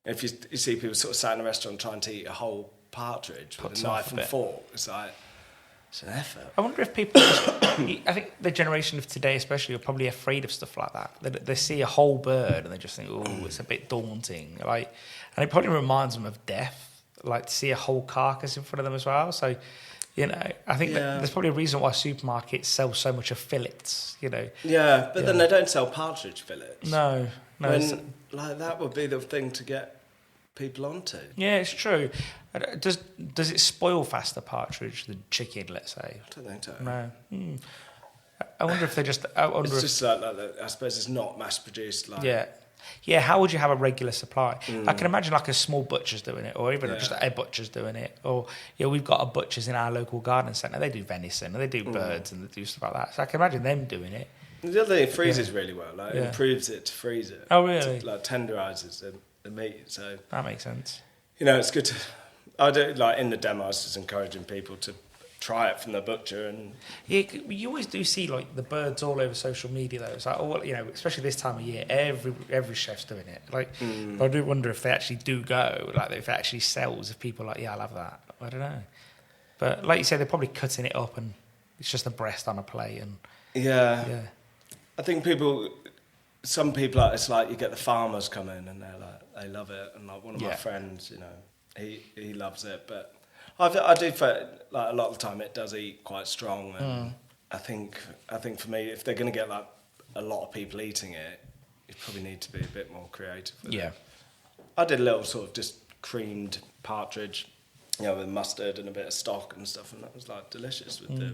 if you see people sort of sat in a restaurant trying to eat a whole partridge with a knife and fork, it's like, it's an effort. I wonder if people, I think the generation of today especially are probably afraid of stuff like that. They see a whole bird and they just think, oh, it's a bit daunting. And it probably reminds them of death, like to see a whole carcass in front of them as well. So, I think that there's probably a reason why supermarkets sell so much of fillets, Yeah, but then they don't sell partridge fillets. No. When, that would be the thing to get people onto. Yeah, it's true. Does it spoil faster, partridge, than chicken, let's say? I don't think so. No. I wonder if they just... It's just like I suppose it's not mass-produced. Yeah, how would you have a regular supply? I can imagine like a small butcher's doing it, or even just a butcher's doing it. Or, we've got a butcher's in our local garden centre. They do venison, and they do birds, and they do stuff like that. So I can imagine them doing it. The other thing, it freezes really well. It improves it to freeze it. Oh, really? It tenderises the meat. So that makes sense. It's good to... I do, in the demo, I was just encouraging people to try it from the butcher. And you always do see the birds all over social media though. It's like, especially this time of year, every chef's doing it. But I do wonder if they actually do go, if it actually sells, if people are like, I'll have that. I don't know. But like you said, they're probably cutting it up and it's just a breast on a plate. And yeah. I think people some people, it's like you get the farmers come in and they love it, and like one of my friends, he loves it. But I do feel like a lot of the time it does eat quite strong, and I think for me, if they're going to get like a lot of people eating it, you probably need to be a bit more creative with it. I did a little sort of just creamed partridge, with mustard and a bit of stock and stuff, and that was like delicious with the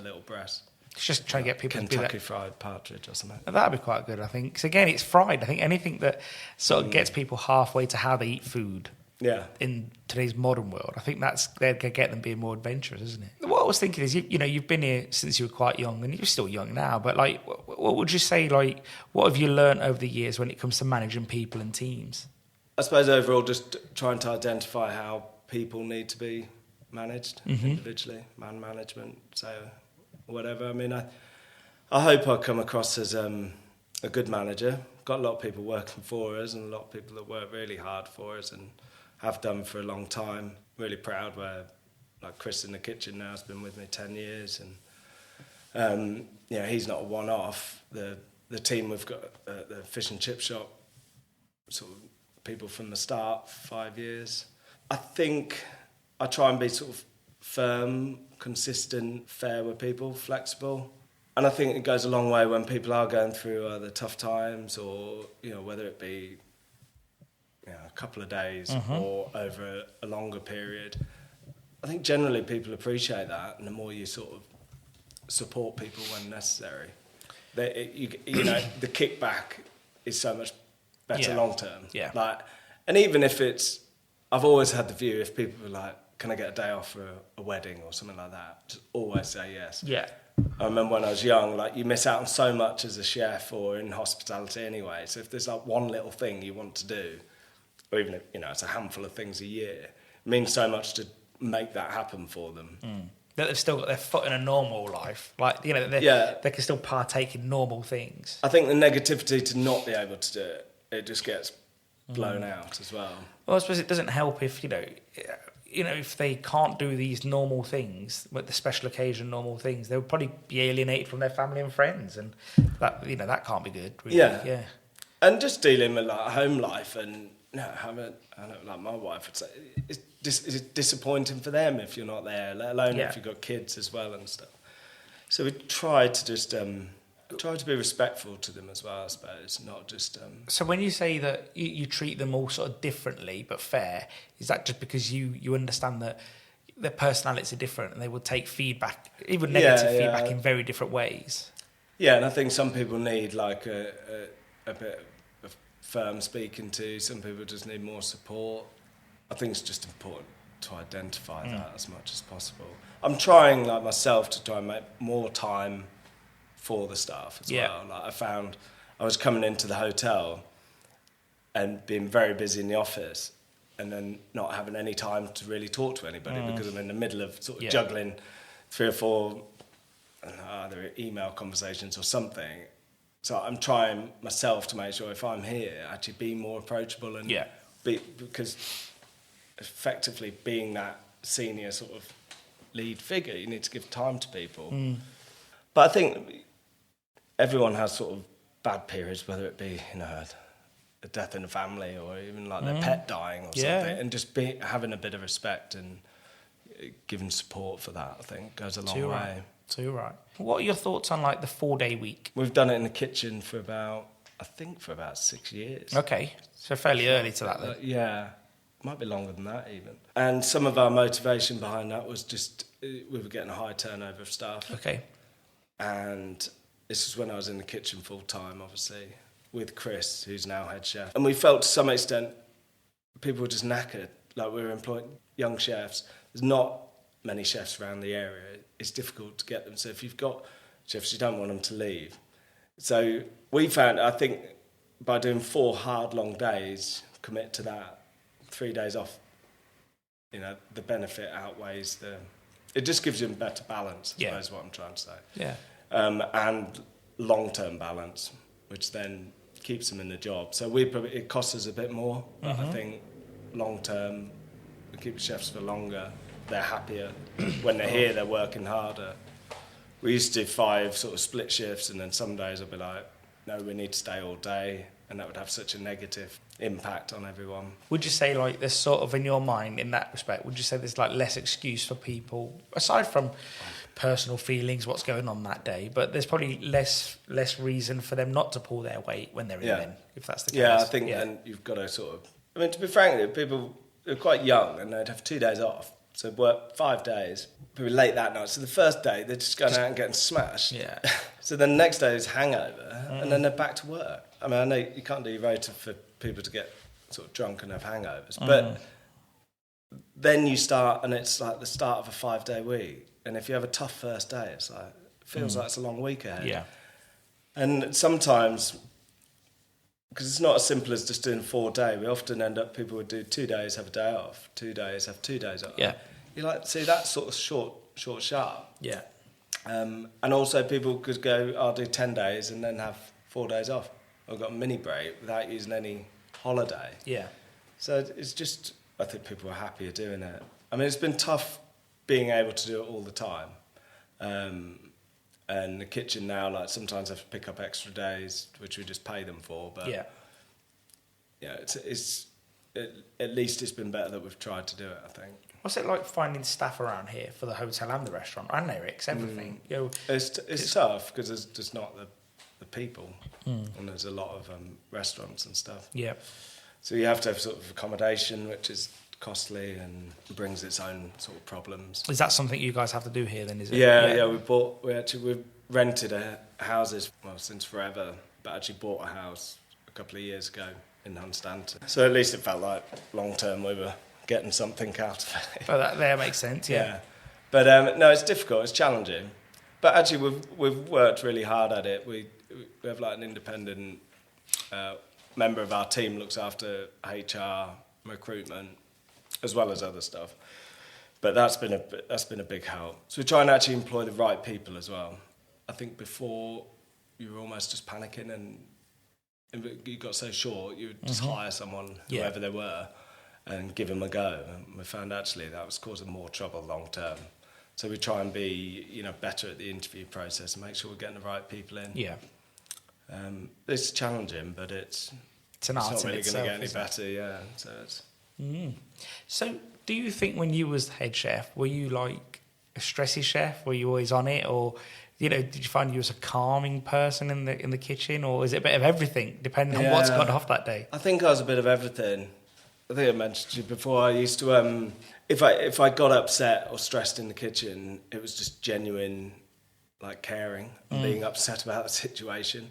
little breast. It's just trying to get people Kentucky to do that. fried partridge or something. That'd be quite good, I think. Because again, it's fried. I think anything that sort of gets people halfway to how they eat food. Yeah. In today's modern world, I think they're going to get them being more adventurous, isn't it? What I was thinking is, you've been here since you were quite young, and you're still young now. But like, what would you say? Like, what have you learned over the years when it comes to managing people and teams? I suppose overall, just trying to identify how people need to be managed individually, man management, so whatever. I mean, I hope I come across as a good manager. Got a lot of people working for us, and a lot of people that work really hard for us, and have done for a long time. Really proud where, like Chris in the kitchen now has been with me 10 years, and he's not a one-off. The team we've got at the fish and chip shop, sort of people from the start, 5 years. I think I try and be sort of firm, consistent, fair with people, flexible. And I think it goes a long way when people are going through either tough times or, whether it be a couple of days or over a longer period. I think generally people appreciate that, and the more you sort of support people when necessary, the kickback is so much better long term. Yeah. And even if I've always had the view, if people are like, can I get a day off for a wedding or something like that, just always say yes. Yeah. I remember when I was young, like, you miss out on so much as a chef or in hospitality anyway. So if there's like one little thing you want to do, or even if, it's a handful of things a year, it means so much to make that happen for them. That they've still got their foot in a normal life. Like, they can still partake in normal things. I think the negativity to not be able to do it, it just gets blown out as well. Well, I suppose it doesn't help if, if they can't do these normal things, but the special occasion normal things, they'll probably be alienated from their family and friends, and that that can't be good. Really. Yeah. And just dealing with like home life and like my wife would say, it's disappointing for them if you're not there, let alone if you've got kids as well and stuff. So we try to just try to be respectful to them as well, I suppose, not just... So when you say that you treat them all sort of differently but fair, is that just because you understand that their personalities are different and they will take feedback, even negative feedback, in very different ways? Yeah, and I think some people need like a bit of firm speaking to, some people just need more support. I think it's just important to identify that as much as possible. I'm trying, like myself, to try and make more time for the staff as well. Like I found I was coming into the hotel and being very busy in the office, and then not having any time to really talk to anybody because I'm in the middle of sort of juggling 3 or 4 either email conversations or something. So I'm trying myself to make sure if I'm here, actually be more approachable and because effectively being that senior sort of lead figure, you need to give time to people. But I think everyone has sort of bad periods, whether it be a death in the family or even like their pet dying or something, and just having a bit of respect and giving support for that, I think, goes a long way. Too right. What are your thoughts on like the 4-day week? We've done it in the kitchen for about 6 years. Okay, so fairly early to that then. Yeah, might be longer than that even. And some of our motivation behind that was just we were getting a high turnover of staff. Okay. And this was when I was in the kitchen full time, obviously, with Chris, who's now head chef. And we felt to some extent people were just knackered. Like, we were employing young chefs. There's not many chefs around the area. It's difficult to get them. So if you've got chefs, you don't want them to leave. So we found, I think, by doing 4 hard, long days, commit to that, 3 days off, the benefit outweighs it just gives you a better balance, I suppose, is what I'm trying to say. Yeah. And long-term balance, which then keeps them in the job. So it costs us a bit more, but I think long-term, we keep the chefs for longer. They're happier. When they're here, they're working harder. We used to do 5 sort of split shifts, and then some days I'd be like, no, we need to stay all day, and that would have such a negative impact on everyone. Would you say, like, there's sort of, in your mind, in that respect, would you say there's, like, less excuse for people, aside from personal feelings, what's going on that day, but there's probably less reason for them not to pull their weight when they're in then, if that's the case? Yeah, I think then you've got to sort of... I mean, to be frank, people are quite young, and they'd have 2 days off, so work 5 days, probably late that night. So the first day, they're just going out and getting smashed. Yeah. So then the next day is hangover, and then they're back to work. I mean, I know you can't do your rota for people to get sort of drunk and have hangovers, but then you start, and it's like the start of a 5-day week. And if you have a tough first day, it's like, it feels like it's a long week ahead. Yeah. And sometimes, because it's not as simple as just doing 4 days, we often end up, people would do 2 days, have a day off, 2 days, have 2 days off. Yeah. You like, see, that's sort of short, sharp. Yeah. And also people could go, I'll do 10 days and then have 4 days off. I've got a mini break without using any holiday. Yeah. So it's just, I think people are happier doing it. I mean, it's been tough being able to do it all the time. And the kitchen now, like, sometimes I have to pick up extra days, which we just pay them for. But Yeah. Yeah, at least it's been better that we've tried to do it, I think. What's it like finding staff around here for the hotel and the restaurant and Eric's, everything? You know, It's tough because there's just not the people, and there's a lot of restaurants and stuff. Yeah. So you have to have sort of accommodation, which is costly and brings its own sort of problems. Is that something you guys have to do here then, is it? Yeah, we've rented houses, well, since forever, but actually bought a house a couple of years ago in Hunstanton. So at least it felt like long term we were getting something out of it. Oh, that there makes sense, yeah. But no, it's difficult, it's challenging. But actually we've worked really hard at it. We have like an independent member of our team looks after HR, recruitment, as well as other stuff. But that's been a big help. So we try and actually employ the right people as well. I think before you were almost just panicking and you got so short, you would just hire someone, whoever they were, and give them a go. And we found actually that was causing more trouble long term. So we try and be, better at the interview process and make sure we're getting the right people in. Yeah. It's challenging, but it's an art not in really going to itself, get any isn't it? better. Yeah. So it's. So, do you think when you was head chef, were you like a stressy chef? Were you always on it, or did you find you was a calming person in the kitchen, or is it a bit of everything, depending on what's gone off that day? I think I was a bit of everything. I think I mentioned to you before. I used to, if I got upset or stressed in the kitchen, it was just genuine, like caring and being upset about the situation.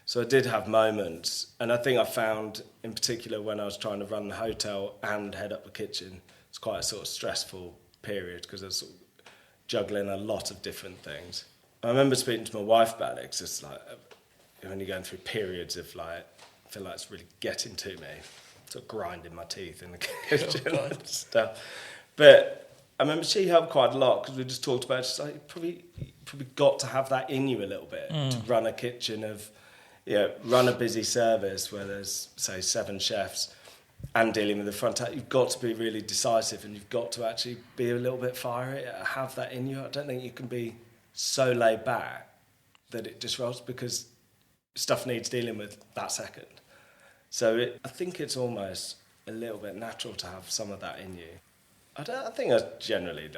So I did have moments, and I think I found, in particular, when I was trying to run the hotel and head up the kitchen, it's quite a sort of stressful period because I was sort of juggling a lot of different things. I remember speaking to my wife about it, because it's like, when you're going through periods of like, I feel like it's really getting to me, sort of grinding my teeth in the kitchen and stuff. But I remember she helped quite a lot because we just talked about, she's like, you probably got to have that in you a little bit to run a kitchen of, run a busy service where there's, say, 7 chefs and dealing with the front. You've got to be really decisive, and you've got to actually be a little bit fiery, have that in you. I don't think you can be so laid back that it just rolls, because stuff needs dealing with that second. So I think it's almost a little bit natural to have some of that in you. I think I'm generally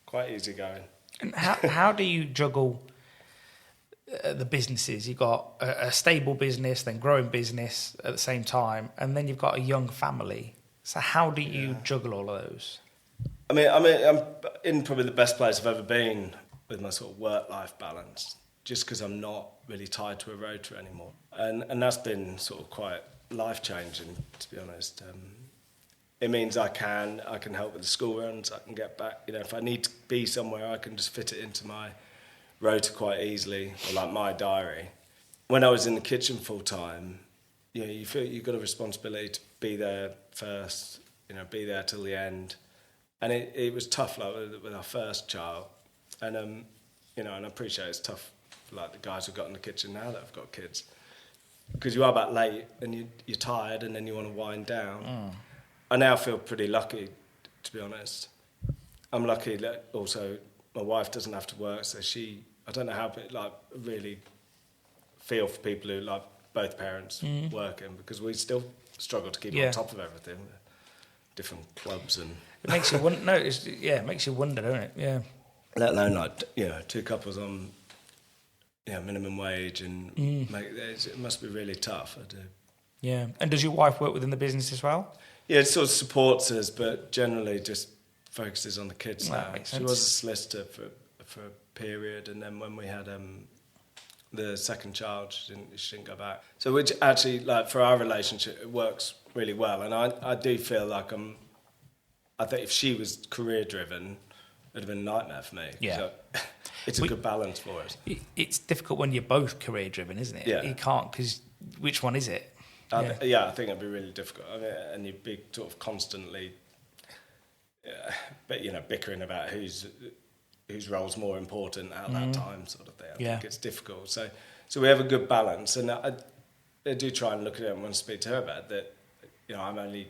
quite easygoing. And how do you juggle the businesses? You've got a stable business, then growing business at the same time, and then you've got a young family. So how do you juggle all of those? I mean, I'm in probably the best place I've ever been with my sort of work-life balance, just because I'm not really tied to a rota anymore. And that's been sort of quite life-changing, to be honest. It means I can help with the school runs, I can get back, if I need to be somewhere, I can just fit it into my rota quite easily, or like my diary. When I was in the kitchen full-time, you feel you've got a responsibility to be there first, be there till the end. And it was tough, like with our first child. And, and I appreciate it's tough for like the guys who've got in the kitchen now that have got kids. Because you are back late and you're tired and then you want to wind down. I now feel pretty lucky, to be honest. I'm lucky that also my wife doesn't have to work, so I don't know how, but like really feel for people who like both parents working, because we still struggle to keep on top of everything. Different clubs and it makes you wonder. No, it makes you wonder, don't it? Yeah. Let alone like two couples on minimum wage, and it must be really tough. I do. Yeah. And does your wife work within the business as well? Yeah, it sort of supports us, but generally just focuses on the kids now. Makes She sense. was a solicitor for a period, and then when we had the second child, she didn't go back. So which actually, like, for our relationship, it works really well. And I do feel like I think if she was career driven, it'd have been a nightmare for me. Yeah. So it's a good balance for us. It's difficult when you're both career driven, isn't it? Yeah. You can't, because which one is it? I think it'd be really difficult. I mean, and you'd be sort of constantly, bickering about whose role's more important at that time, sort of thing. I think it's difficult. So we have a good balance, and I do try and look at it and want to speak to her about that. I'm only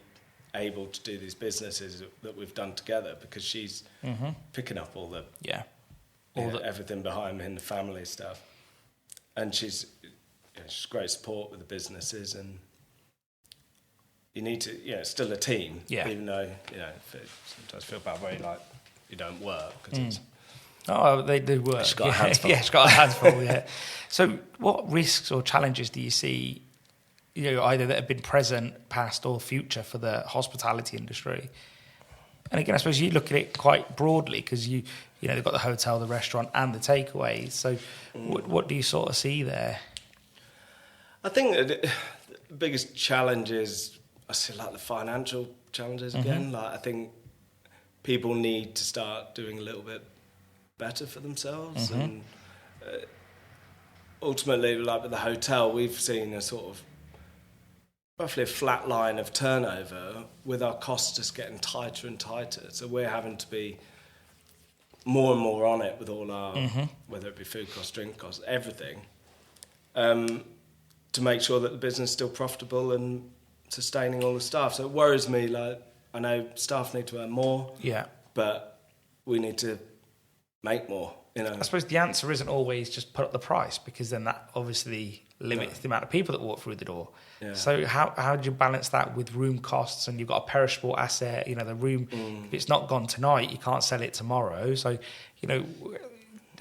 able to do these businesses that we've done together because she's picking up all the everything behind me and the family stuff, and she's great support with the businesses, and you need to it's still a team, even though it sometimes feel bad way like you don't work because it's. Oh, they do work. She's got hands full. Yeah, she's got hands full. Yeah. So, what risks or challenges do you see? Either that have been present, past, or future for the hospitality industry. And again, I suppose you look at it quite broadly because they've got the hotel, the restaurant, and the takeaways. So, what do you sort of see there? I think the biggest challenge is I see like the financial challenges again. Like, I think people need to start doing a little bit better for themselves, and ultimately, like with the hotel, we've seen a sort of roughly a flat line of turnover with our costs just getting tighter and tighter. So we're having to be more and more on it with all our, whether it be food costs, drink costs, everything, to make sure that the business is still profitable and sustaining all the staff. So it worries me, like, I know staff need to earn more, but we need to make more. I suppose the answer isn't always just put up the price, because then that obviously limits the amount of people that walk through the door. Yeah. So how do you balance that with room costs? And you've got a perishable asset, the room, if it's not gone tonight, you can't sell it tomorrow. So,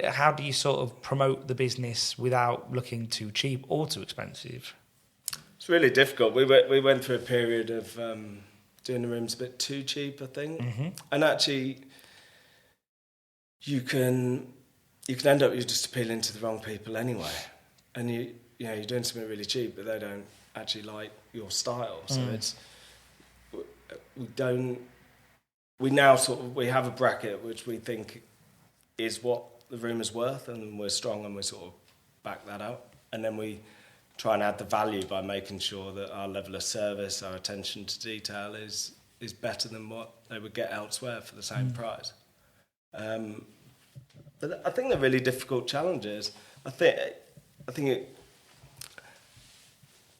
how do you sort of promote the business without looking too cheap or too expensive? It's really difficult. We went through a period of doing the rooms a bit too cheap, I think. And actually, you can end up just appealing to the wrong people anyway, and you're doing something really cheap, but they don't actually like your style. So we have a bracket which we think is what the room is worth, and we're strong and we sort of back that up, and then we try and add the value by making sure that our level of service, our attention to detail is better than what they would get elsewhere for the same price. But I think they're really difficult challenges. I think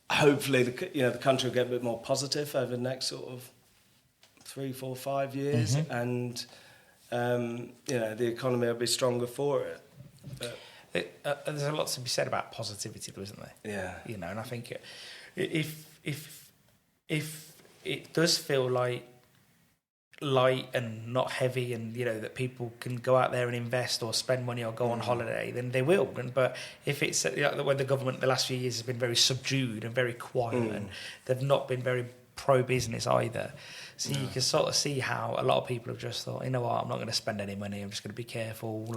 hopefully the country will get a bit more positive over the next sort of 3, 4, 5 years, and the economy will be stronger for it. But there's a lot to be said about positivity, though, isn't there? Yeah. And I think if it does feel like light and not heavy, and that people can go out there and invest or spend money or go on holiday, then they will. But if it's when the government the last few years has been very subdued and very quiet, and they've not been very pro-business either, so you can sort of see how a lot of people have just thought, I'm not going to spend any money, I'm just going to be careful.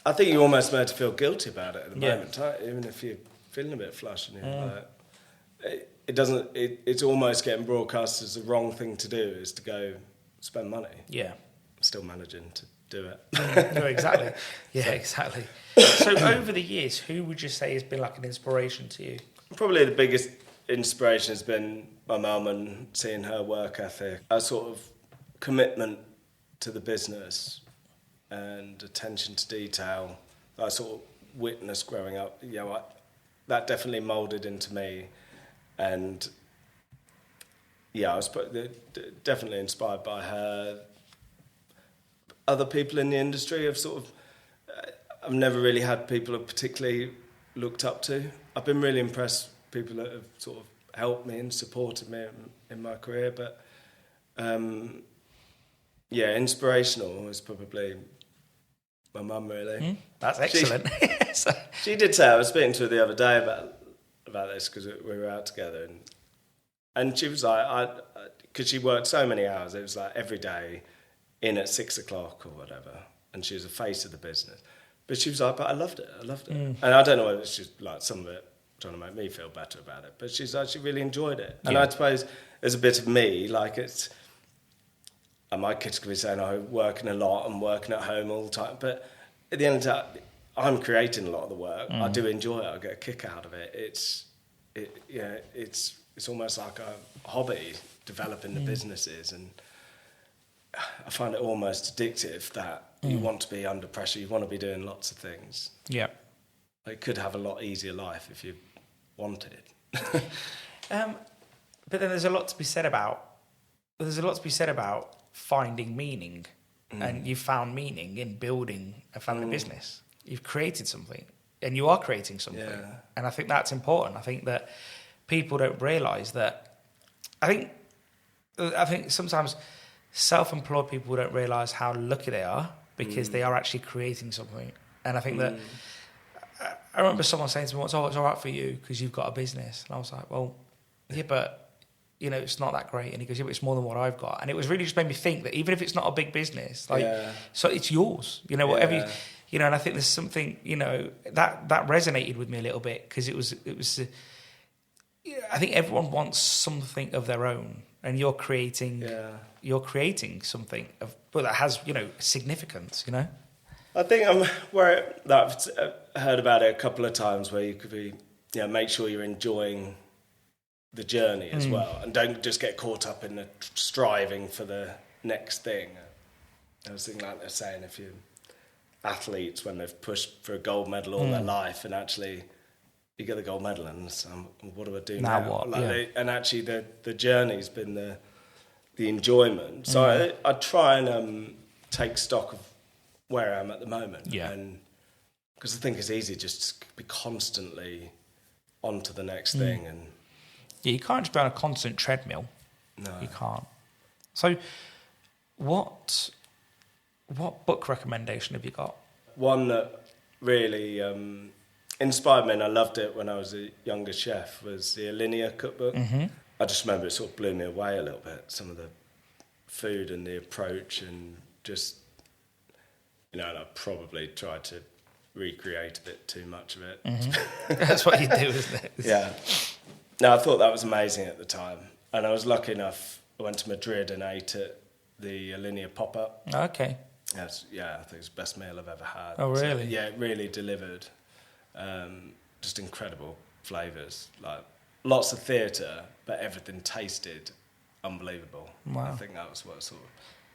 I think you're almost made to feel guilty about it at the moment, even if you're feeling a bit flush, and it doesn't. It's almost getting broadcast as the wrong thing to do is to go spend money. Yeah, still managing to do it. No, exactly. Yeah, exactly. So over the years, who would you say has been like an inspiration to you? Probably the biggest inspiration has been my mum, and seeing her work ethic, a sort of commitment to the business and attention to detail that I sort of witnessed growing up. That definitely moulded into me. And I was definitely inspired by her. Other people in the industry have I've never really had people who particularly looked up to. I've been really impressed with people that have sort of helped me and supported me in my career. But inspirational is probably my mum, really. That's excellent. She did say, I was speaking to her the other day about this because we were out together, and she was like, because she worked so many hours, it was like every day in at 6 o'clock or whatever, and she was the face of the business. But she was like, but I loved it. And I don't know whether it's just like some of it trying to make me feel better about it, but she's like, she really enjoyed it. And I suppose there's a bit of me, like and my kids could be saying, working a lot and working at home all the time, but at the end of the day, I'm creating a lot of the work. I do enjoy it. I get a kick out of it. It's almost like a hobby, developing the businesses, and I find it almost addictive that you want to be under pressure. You want to be doing lots of things. Yeah. You could have a lot easier life if you wanted. But then there's a lot to be said about finding meaning, and you've found meaning in building a family business. You've created something, and you are creating something. Yeah. And I think that's important. I think that people don't realise that. I think sometimes self-employed people don't realise how lucky they are because they are actually creating something. And I think that I remember someone saying to me once, it's all right for you because you've got a business. And I was like, well, yeah, but it's not that great. And he goes, yeah, but it's more than what I've got. And it was really just made me think that even if it's not a big business, so it's yours, whatever and I think there's something, that resonated with me a little bit because it was I think everyone wants something of their own, and you're creating something that has, significance, I think I've heard about it a couple of times where you could be, make sure you're enjoying the journey as well, and don't just get caught up in the striving for the next thing. I was thinking, like they're saying, if you athletes, when they've pushed for a gold medal all their life, and actually you get the gold medal, and what do I do now? What? And actually the journey's been the enjoyment. So I try and take stock of where I am at the moment, and because I think it's easy just to be constantly on to the next thing. And you can't just be on a constant treadmill. No, you can't. So what book recommendation have you got? One that really inspired me, and I loved it when I was a younger chef, was the Alinea cookbook. I just remember it sort of blew me away a little bit, some of the food and the approach, and just, and I probably tried to recreate a bit too much of it. That's what you do, isn't it? Yeah. No, I thought that was amazing at the time. And I was lucky enough, I went to Madrid and ate at the Alinea pop-up. Okay. I think it's the best meal I've ever had. Oh, really? So, it really delivered. Just incredible flavours. Like, lots of theatre, but everything tasted unbelievable. Wow. I think that was what I sort of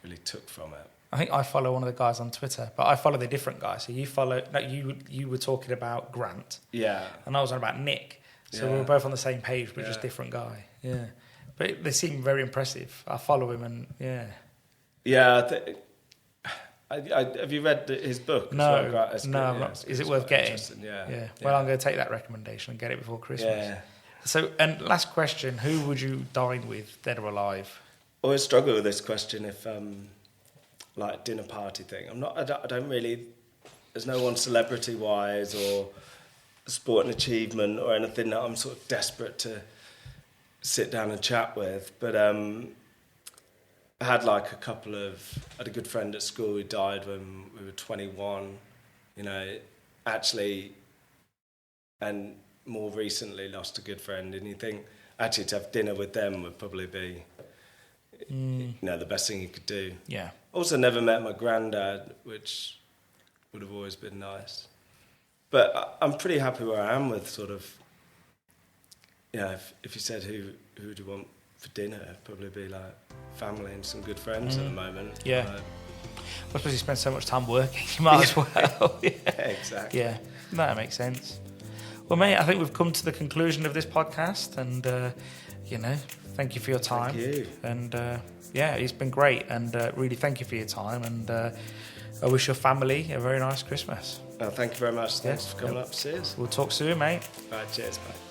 really took from it. I think I follow one of the guys on Twitter, but I follow the different guy. So you were talking about Grant. Yeah. And I was on about Nick. So we were both on the same page, but just different guy. Yeah. But they seem very impressive. I follow him and, Yeah. Have you read his book? No. Is it worth getting? Yeah. Well, I'm going to take that recommendation and get it before Christmas. Yeah. So, and last question, who would you dine with, dead or alive? I always struggle with this question if, like, dinner party thing. I don't really, there's no one celebrity-wise or sporting achievement or anything that I'm sort of desperate to sit down and chat with. But I had like I had a good friend at school who died when we were 21, actually, and more recently lost a good friend. And you think actually to have dinner with them would probably be, the best thing you could do. Yeah. Also never met my granddad, which would have always been nice. But I'm pretty happy where I am with sort of, if you said who do you want for dinner, it'd probably be like family and some good friends at the moment. Yeah. I suppose you spend so much time working, you might as well. Yeah, exactly. Yeah, that makes sense. Well, mate, I think we've come to the conclusion of this podcast, and, thank you for your time. Thank you. And, it's been great, and really thank you for your time, and I wish your family a very nice Christmas. Thank you very much. Thanks for coming up. Cheers. We'll talk soon, mate. Right, cheers, mate.